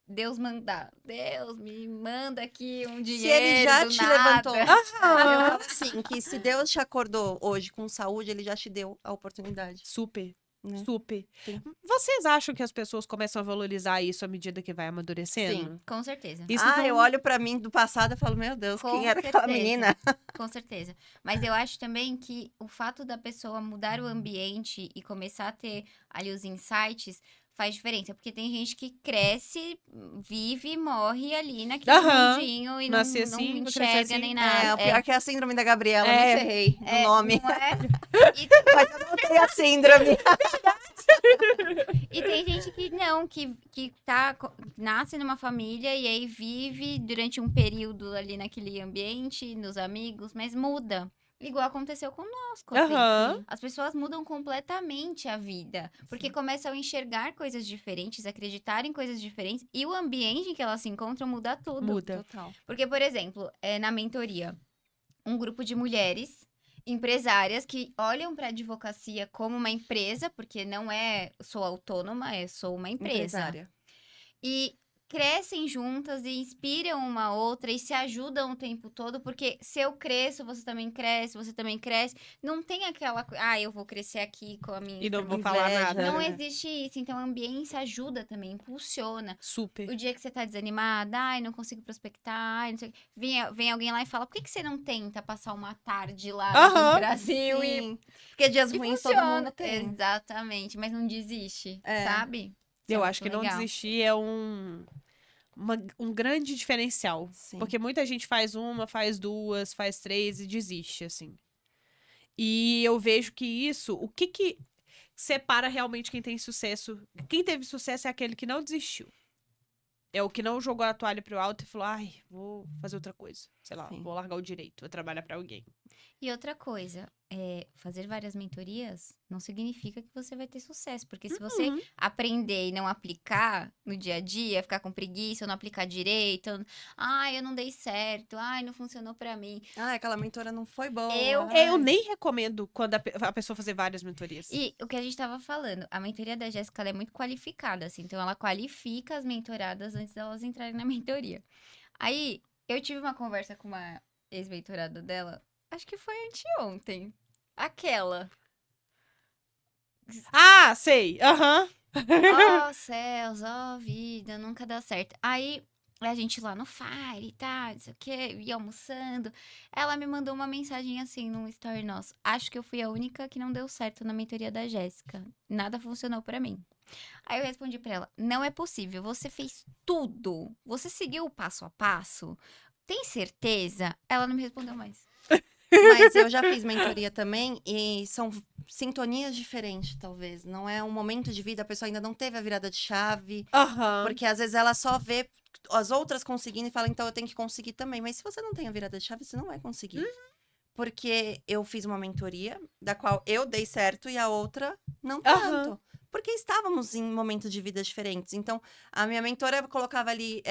Deus mandar. Deus, me manda aqui um dinheiro Se ele já do te nada. levantou. Eu falo assim, que se Deus te acordou hoje com saúde, ele já te deu a oportunidade. Super. Né? Super. Sim. Vocês acham que as pessoas começam a valorizar isso à medida que vai amadurecendo? Sim. Com certeza. Isso Eu olho pra mim do passado e falo, meu Deus, Com quem era aquela certeza. menina? Com certeza. Mas eu acho também que o fato da pessoa mudar o ambiente e começar a ter ali os insights faz diferença. Porque tem gente que cresce, vive e morre ali naquele Aham. mundinho e Nasci não assim, vou crescer enxerga assim. nem nada. O pior que é a síndrome da Gabriela, É. me ferrei no nome. Não é? Mas eu não tenho a síndrome. E tem gente que não, que nasce numa família e aí vive durante um período ali naquele ambiente, nos amigos, mas muda. Igual aconteceu conosco. assim. Aham. As pessoas mudam completamente a vida. Porque começam a enxergar coisas diferentes, acreditar em coisas diferentes. E o ambiente em que elas se encontram muda tudo. Muda. Total. Porque, por exemplo, na mentoria, um grupo de mulheres empresárias que olham para a advocacia como uma empresa, porque não é sou autônoma, sou uma empresa. Empresária. E crescem juntas e inspiram uma outra e se ajudam o tempo todo, porque se eu cresço, você também cresce. Não tem aquela coisa, eu vou crescer aqui com a minha E não vou Inveja, falar nada. Não né? existe isso, então a ambiência ajuda também, impulsiona. Super. O dia que você tá desanimada, não consigo prospectar, não sei o quê. Vem alguém lá e fala, por que você não tenta passar uma tarde lá Aham. no Brasil Sim. Porque dias e ruins todo funciona. mundo tem. Exatamente, mas não desiste, É. sabe? Isso Eu é acho que muito não legal. desistir é um grande diferencial. Sim. Porque muita gente faz uma, faz duas, faz três e desiste, assim. E eu vejo que isso, o que separa realmente quem tem sucesso? Quem teve sucesso é aquele que não desistiu. É o que não jogou a toalha pro alto e falou, vou fazer outra coisa. Sei lá, Sim. vou largar o direito, vou trabalhar pra alguém. E outra coisa, fazer várias mentorias não significa que você vai ter sucesso. Porque se você aprender e não aplicar no dia a dia, ficar com preguiça, ou não aplicar direito, eu não dei certo, não funcionou pra mim. Aquela mentora não foi boa. Eu nem recomendo quando a pessoa fazer várias mentorias. E o que a gente tava falando, a mentoria da Jéssica ela é muito qualificada, assim. Então, ela qualifica as mentoradas antes delas entrarem na mentoria. Aí, eu tive uma conversa com uma ex-mentorada dela, acho que foi anteontem. Aquela. Sei. Aham. Ó céus, ó vida, nunca dá certo. Aí, a gente lá no Fire e tal, não sei o quê, ia almoçando. Ela me mandou uma mensagem assim num story nosso. Acho que eu fui a única que não deu certo na mentoria da Jéssica. Nada funcionou pra mim. Aí eu respondi pra ela, não é possível, você fez tudo. Você seguiu o passo a passo. Tem certeza? Ela não me respondeu mais. Mas eu já fiz mentoria também e são sintonias diferentes, talvez. Não é um momento de vida, a pessoa ainda não teve a virada de chave. Aham. Porque às vezes ela só vê as outras conseguindo e fala, então eu tenho que conseguir também. Mas se você não tem a virada de chave, você não vai conseguir. Porque eu fiz uma mentoria, da qual eu dei certo e a outra não tanto. Porque estávamos em momentos de vida diferentes. Então, a minha mentora colocava ali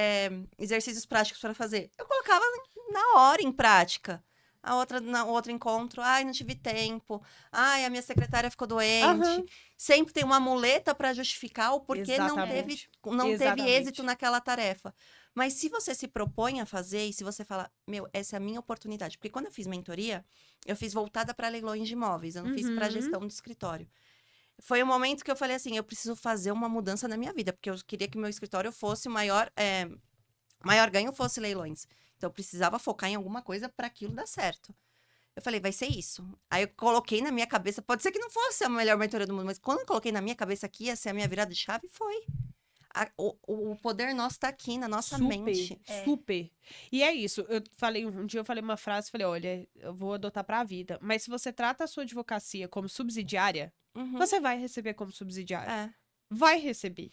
exercícios práticos para fazer. Eu colocava na hora em prática. A outra, no outro encontro, não tive tempo. A minha secretária ficou doente. Sempre tem uma muleta para justificar o porquê não teve Exatamente. êxito naquela tarefa. Mas se você se propõe a fazer e se você fala, essa é a minha oportunidade. Porque quando eu fiz mentoria, eu fiz voltada para leilões de imóveis. Eu não fiz para gestão do escritório. Foi um momento que eu falei assim, eu preciso fazer uma mudança na minha vida. Porque eu queria que meu escritório fosse maior ganho fosse leilões. Então, eu precisava focar em alguma coisa para aquilo dar certo. Eu falei, vai ser isso. Aí, eu coloquei na minha cabeça, pode ser que não fosse a melhor mentoria do mundo, mas quando eu coloquei na minha cabeça que ia ser a minha virada de chave, foi. O poder nosso tá aqui na nossa mente. Super. E é isso. Um dia eu falei uma frase, falei, olha, eu vou adotar pra vida. Mas se você trata a sua advocacia como subsidiária, você vai receber como subsidiária. Vai receber.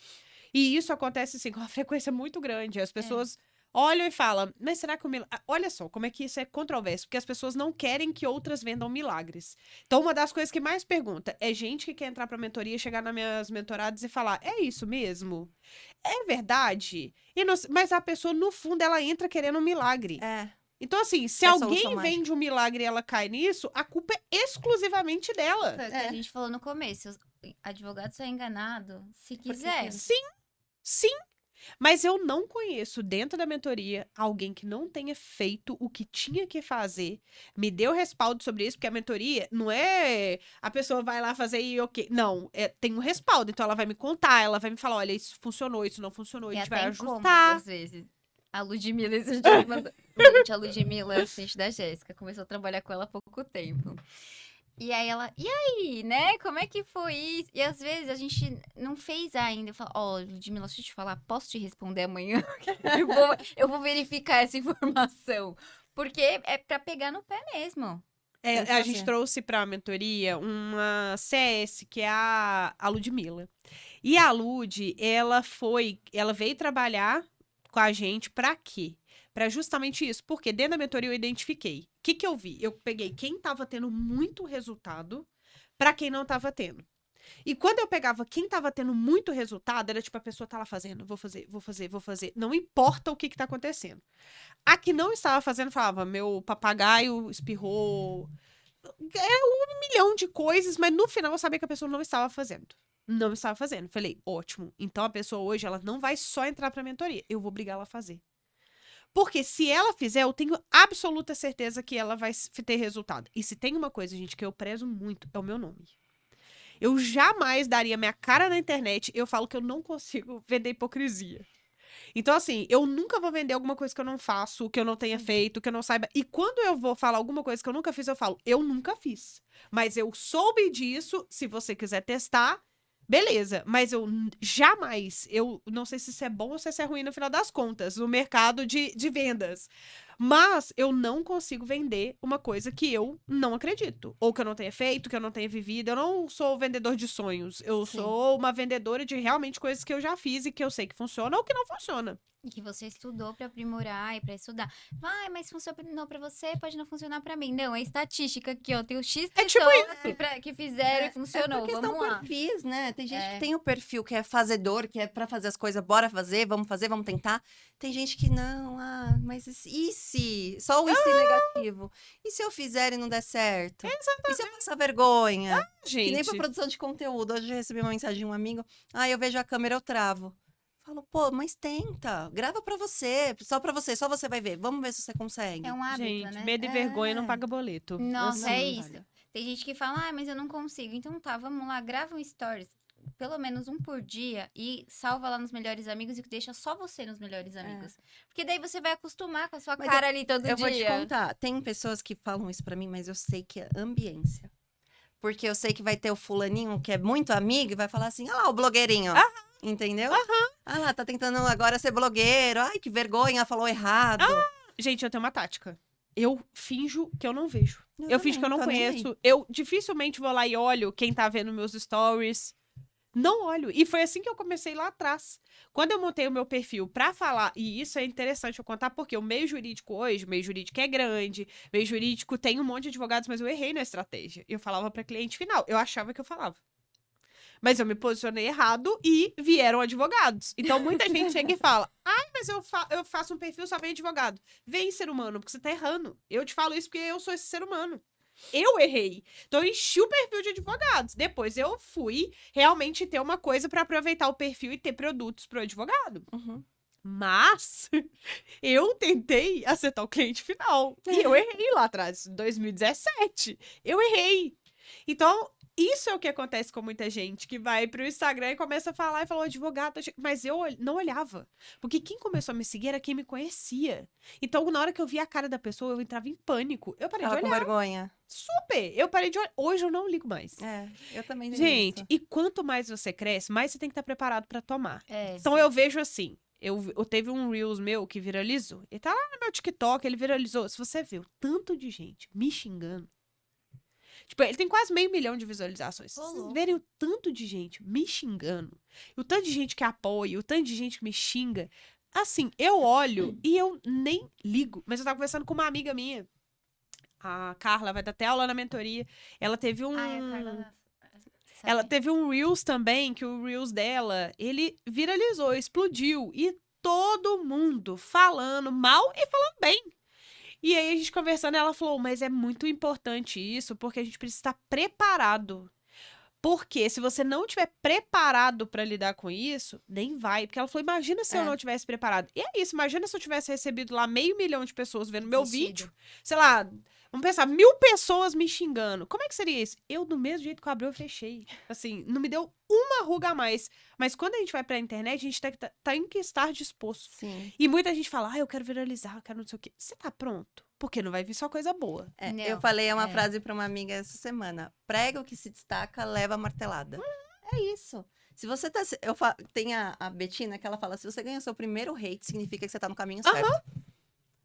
E isso acontece, assim, com uma frequência muito grande. As pessoas olham e falam, mas será que o milagre... Olha só, como é que isso é controverso. Porque as pessoas não querem que outras vendam milagres. Então, uma das coisas que mais pergunta é gente que quer entrar pra mentoria, chegar nas minhas mentoradas e falar, é isso mesmo? É verdade? Mas a pessoa, no fundo, ela entra querendo um milagre. Então, assim, se alguém vende um milagre e ela cai nisso, a culpa é exclusivamente dela. Foi o que a gente falou no começo. Advogado só é enganado se quiser. Sim. Mas eu não conheço dentro da mentoria alguém que não tenha feito o que tinha que fazer, me deu respaldo sobre isso, porque a mentoria não é a pessoa vai lá fazer e ok. Não, tem um respaldo. Então ela vai me contar, ela vai me falar, olha, isso funcionou, isso não funcionou, a gente vai ajustar. Às vezes. A Ludmilla, esse dia me mandou. Gente, a Ludmilla é assistente da Jéssica, começou a trabalhar com ela há pouco tempo. E aí ela, e aí, né? Como é que foi isso? E às vezes a gente não fez ainda. Eu falo, Ludmilla, deixa eu te falar, posso te responder amanhã? eu vou verificar essa informação. Porque é pra pegar no pé mesmo. A gente trouxe pra mentoria uma CS, que é a Ludmilla. E a Lud, ela veio trabalhar com a gente pra quê? Pra justamente isso. Porque dentro da mentoria eu identifiquei. O que eu vi? Eu peguei quem tava tendo muito resultado pra quem não tava tendo. E quando eu pegava quem tava tendo muito resultado, era tipo, a pessoa tá lá fazendo, vou fazer. Não importa o que tá acontecendo. A que não estava fazendo falava, meu papagaio espirrou. Era 1 milhão de coisas, mas no final eu sabia que a pessoa não estava fazendo. Não estava fazendo. Falei, ótimo. Então a pessoa hoje, ela não vai só entrar pra mentoria. Eu vou obrigar ela a fazer. Porque se ela fizer, eu tenho absoluta certeza que ela vai ter resultado. E se tem uma coisa, gente, que eu prezo muito, é o meu nome. Eu jamais daria minha cara na internet. Eu falo que eu não consigo vender hipocrisia. Então, assim, eu nunca vou vender alguma coisa que eu não faço, que eu não tenha feito, que eu não saiba. E quando eu vou falar alguma coisa que eu nunca fiz, eu falo, eu nunca fiz. Mas eu soube disso, se você quiser testar, beleza. Mas eu jamais, eu não sei se isso é bom ou se isso é ruim no final das contas, no mercado de vendas. Mas eu não consigo vender uma coisa que eu não acredito. Ou que eu não tenha feito, que eu não tenha vivido. Eu não sou vendedor de sonhos. Eu Sim. sou uma vendedora de realmente coisas que eu já fiz e que eu sei que funciona ou que não funciona. E que você estudou pra aprimorar e pra estudar. Vai, mas funcionou pra você, pode não funcionar pra mim. Não, é estatística aqui, ó. Tem o X É tipo pessoas que fizeram e funcionou. porque Vamos são lá. perfis, né? Tem gente É. que tem o perfil que é fazedor, que é pra fazer as coisas, bora fazer, vamos tentar. Tem gente que não, mas e se? Só o e se negativo. E se eu fizer e não der certo? E se eu passar vergonha? Que nem Gente, pra produção de conteúdo. Hoje eu recebi uma mensagem de um amigo. Eu vejo a câmera, eu travo. Falo, pô, mas tenta. Grava pra você. Só você vai ver. Vamos ver se você consegue. É um hábito, gente, né? medo e vergonha não É. paga boleto. Nossa, Assim, é isso. Tem gente que fala, mas eu não consigo. Então tá, vamos lá, grava um stories, pelo menos um por dia, e salva lá nos melhores amigos e deixa só você nos melhores amigos. Porque daí você vai acostumar com a sua Mas cara ali todo Eu dia. vou te contar. Tem pessoas que falam isso pra mim, mas eu sei que é ambiência. Porque eu sei que vai ter o fulaninho que é muito amigo e vai falar assim, lá o blogueirinho. Entendeu? Lá, tá tentando agora ser blogueiro. Ai, que vergonha, falou errado. gente, eu tenho uma tática. Eu finjo que eu não vejo. Eu finjo que eu não tô nem aí. conheço. Eu dificilmente vou lá e olho quem tá vendo meus stories. Não olho. E foi assim que eu comecei lá atrás. Quando eu montei o meu perfil pra falar, e isso é interessante eu contar, porque o meio jurídico hoje, o meio jurídico é grande, o meio jurídico tem um monte de advogados, mas eu errei na estratégia. Eu falava pra cliente final. Eu achava que eu falava. Mas eu me posicionei errado e vieram advogados. Então, muita gente chega e fala, mas eu faço um perfil só bem advogado. Vem, ser humano, porque você tá errando. Eu te falo isso porque eu sou esse ser humano. Eu errei. Então, eu enchi o perfil de advogados. Depois, eu fui realmente ter uma coisa pra aproveitar o perfil e ter produtos pro advogado. Uhum. Mas, eu tentei acertar o cliente final. E eu errei lá atrás, em 2017. Eu errei. Então, isso é o que acontece com muita gente que vai pro Instagram e começa a falar e fala, advogado, mas eu não olhava. Porque quem começou a me seguir era quem me conhecia. Então, na hora que eu via a cara da pessoa, eu entrava em pânico. Eu parei de Tava com olhar. vergonha. Super! Eu parei de olhar. Hoje eu não ligo mais. Eu também tenho Gente, isso. e quanto mais você cresce, mais você tem que estar preparado pra tomar. É, Então, eu vejo assim. Eu teve um Reels meu que viralizou. Ele tá lá no meu TikTok, ele viralizou. Se você vê o tanto de gente me xingando. Tipo, ele tem quase 500 mil de visualizações. Se vocês verem o tanto de gente me xingando, o tanto de gente que apoia, o tanto de gente que me xinga, assim, eu olho e eu nem ligo. Mas eu tava conversando com uma amiga minha, a Carla, vai dar até aula na mentoria. Ela teve um... Ela teve um Reels também, que o Reels dela, ele viralizou, explodiu. E todo mundo falando mal e falando bem. E aí a gente conversando, ela falou, mas é muito importante isso, porque a gente precisa estar preparado. Porque se você não estiver preparado pra lidar com isso, nem vai. Porque ela falou, imagina se eu não tivesse preparado. E é isso, imagina se eu tivesse recebido lá 500 mil de pessoas vendo meu vídeo. Sei lá, vamos pensar, 1000 pessoas me xingando. Como é que seria isso? Eu, do mesmo jeito que eu abri, eu fechei. Assim, não me deu uma ruga a mais. Mas quando a gente vai pra internet, a gente tem que estar disposto. Sim. E muita gente fala, eu quero viralizar, eu quero não sei o quê. Você tá pronto? Porque não vai vir só coisa boa. Não, Eu falei uma frase pra uma amiga essa semana. Prega o que se destaca, leva a martelada. É isso. Se você tá... Tem a Betina que ela fala, se você ganha seu primeiro hate, significa que você tá no caminho certo.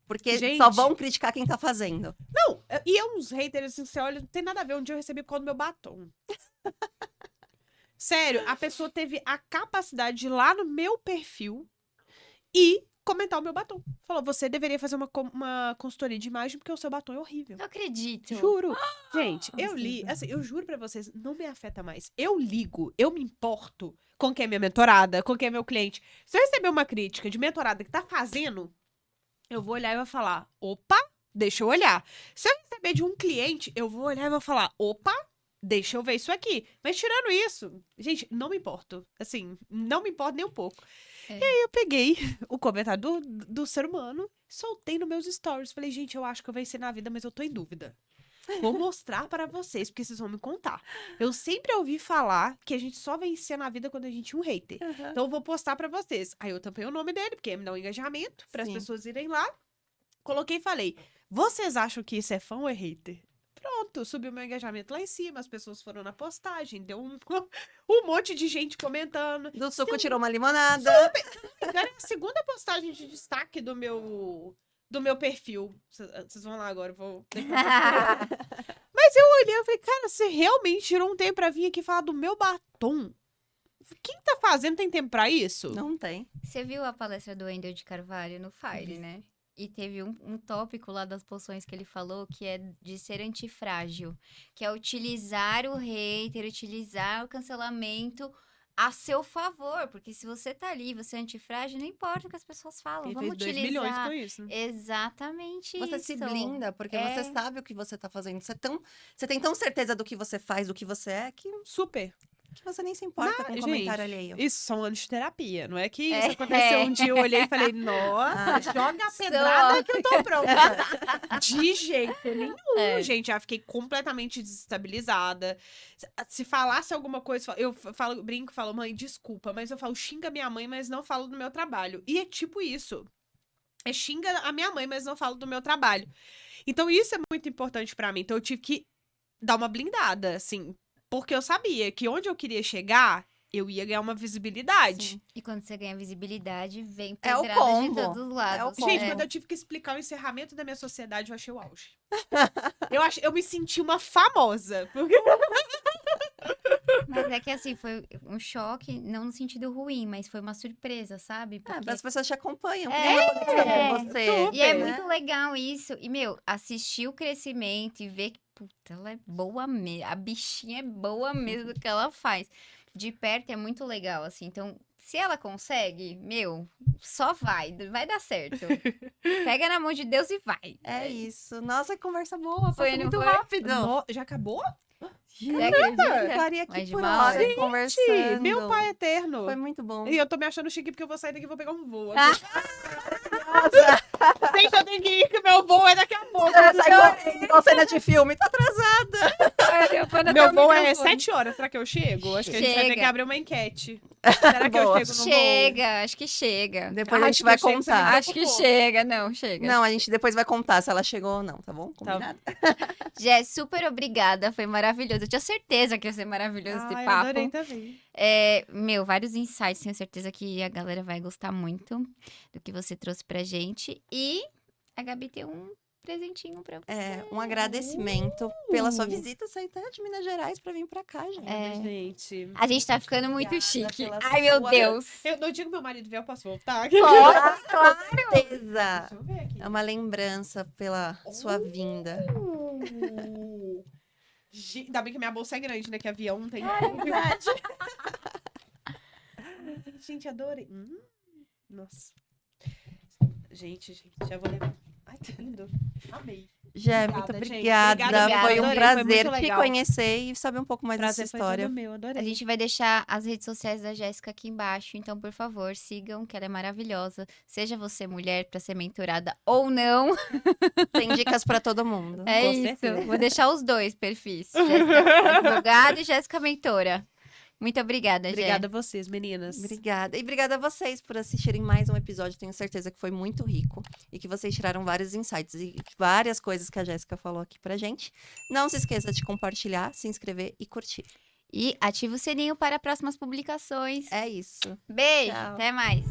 Porque Gente. só vão criticar quem tá fazendo. Não, e é uns haters assim, você olha, não tem nada a ver. Um dia eu recebi por causa do meu batom. Sério, a pessoa teve a capacidade de ir lá no meu perfil e comentar o meu batom. Falou, você deveria fazer uma consultoria de imagem porque o seu batom é horrível. Não acredito. Juro. Gente, eu li, assim, eu juro pra vocês, não me afeta mais. Eu ligo, eu me importo com quem é minha mentorada, com quem é meu cliente. Se eu receber uma crítica de mentorada que tá fazendo, eu vou olhar e vou falar, opa, deixa eu olhar. Se eu receber de um cliente, eu vou olhar e vou falar, opa, deixa eu ver isso aqui. Mas tirando isso, gente, não me importo. Assim, não me importa nem um pouco. É. E aí eu peguei o comentário do ser humano, soltei nos meus stories. Falei, gente, eu acho que eu venci na vida, mas eu tô em dúvida. Vou mostrar para vocês, porque vocês vão me contar. Eu sempre ouvi falar que a gente só vencia na vida quando a gente tinha um hater. Então eu vou postar pra vocês. Aí eu tampei o nome dele, porque ia me dar um engajamento, para as Sim. pessoas irem lá. Coloquei e falei, vocês acham que isso é fã ou é hater? Pronto, subiu meu engajamento lá em cima, as pessoas foram na postagem, deu um monte de gente comentando. Do suco tirou uma limonada. Agora é a segunda postagem de destaque do meu perfil. Vocês vão lá agora, eu vou... Mas eu olhei e falei, cara, você realmente tirou um tempo pra vir aqui falar do meu batom? Quem tá fazendo tem tempo pra isso? Não tem. Você viu a palestra do Wendel de Carvalho no Fire, né? E teve um tópico lá das poções que ele falou que é de ser antifrágil. Que é utilizar o hater, utilizar o cancelamento a seu favor. Porque se você tá ali, você é antifrágil, não importa o que as pessoas falam. Ele Vamos fez 2 utilizar. milhões com isso. Né? Exatamente Você isso. se blinda, porque É. você sabe o que você tá fazendo. Você tem tão certeza do que você faz, do que você é, que Super. você nem se importa com o comentário Gente, alheio. isso são anos de terapia, não é que É. isso aconteceu um dia, eu olhei e falei, nossa, joga a pedrada que eu tô pronta. De jeito nenhum, É. gente, já fiquei completamente desestabilizada. Se falasse alguma coisa, eu falo, brinco, falo, mãe, desculpa, mas eu falo, xinga minha mãe, mas não falo do meu trabalho. E é tipo isso. É xinga a minha mãe, mas não falo do meu trabalho. Então isso é muito importante pra mim. Então eu tive que dar uma blindada, assim, porque eu sabia que onde eu queria chegar, eu ia ganhar uma visibilidade. Sim. E quando você ganha visibilidade, vem É o pedrada de combo. todos os lados. combo. Gente, quando eu tive que explicar o encerramento da minha sociedade, eu achei o auge. Eu me senti uma famosa. Porque... Mas é que assim, foi um choque, não no sentido ruim, mas foi uma surpresa, sabe? Porque... As pessoas te acompanham, É, criam uma conexão com você. E é né? muito legal isso. E, meu, assistir o crescimento e ver que, puta, ela é boa mesmo. A bichinha é boa mesmo do que ela faz. De perto é muito legal, assim. Então, se ela consegue, meu, só vai dar certo. Pega na mão de Deus e vai. É isso. Nossa, que conversa boa. Foi, Foi não muito foi? rápido. Já acabou? Você acredita? Ficaria aqui Mais de por uma hora. horas conversando. Meu pai eterno. Foi muito bom. E eu tô me achando chique porque eu vou sair daqui e vou pegar um voo. Ah. Gente, eu tenho que ir, que meu voo é daqui a pouco. Sai igual cena de filme, tá atrasada. Meu voo é 7 horas. Será que eu chego? Acho que a gente vai ter Chega. que abrir uma enquete. Será que eu Boa. chego no voo? Chega, acho que chega. Depois a Acho gente que vai eu chego, você me contar. dá Acho que pouco. chega, não, chega. Não, a gente depois vai contar se ela chegou ou não, tá bom? Combinado? Jé, super obrigada, foi maravilhoso. Eu tinha certeza que ia ser maravilhoso esse Ai, eu papo. adorei também. Meu, vários insights, tenho certeza que a galera vai gostar muito do que você trouxe pra gente. E a Gabi tem um presentinho pra você. Um agradecimento pela sua visita, sair até de Minas Gerais pra vir pra cá, gente. Gente. A gente tá ficando muito Obrigada chique. pela Ai, meu sua- Deus. No dia que meu marido vier, eu posso voltar? Pode, claro. Certeza. Deixa eu ver aqui. É uma lembrança pela sua vinda. Ainda bem que minha bolsa é grande, né? Que avião não tem. Gente, adorei. Nossa. Gente, já vou levar. Ai, que lindo. Amei. Jé, Obrigada, muito gente. obrigada. Obrigada, Foi um adorei, foi prazer muito te legal. conhecer e saber um pouco mais Prazer dessa foi história. todo meu, adorei. A gente vai deixar as redes sociais da Jéssica aqui embaixo, então, por favor, sigam, que ela é maravilhosa. Seja você mulher pra ser mentorada ou não. Tem dicas pra todo mundo. É Com isso. certeza. Vou deixar os dois perfis. Jéssica advogada e Jéssica mentora. Muito obrigada, Jé. Obrigada a vocês, meninas. Obrigada. E obrigada a vocês por assistirem mais um episódio. Tenho certeza que foi muito rico e que vocês tiraram vários insights e várias coisas que a Jéssica falou aqui pra gente. Não se esqueça de compartilhar, se inscrever e curtir. E ativa o sininho para próximas publicações. É isso. Beijo, Tchau. até mais.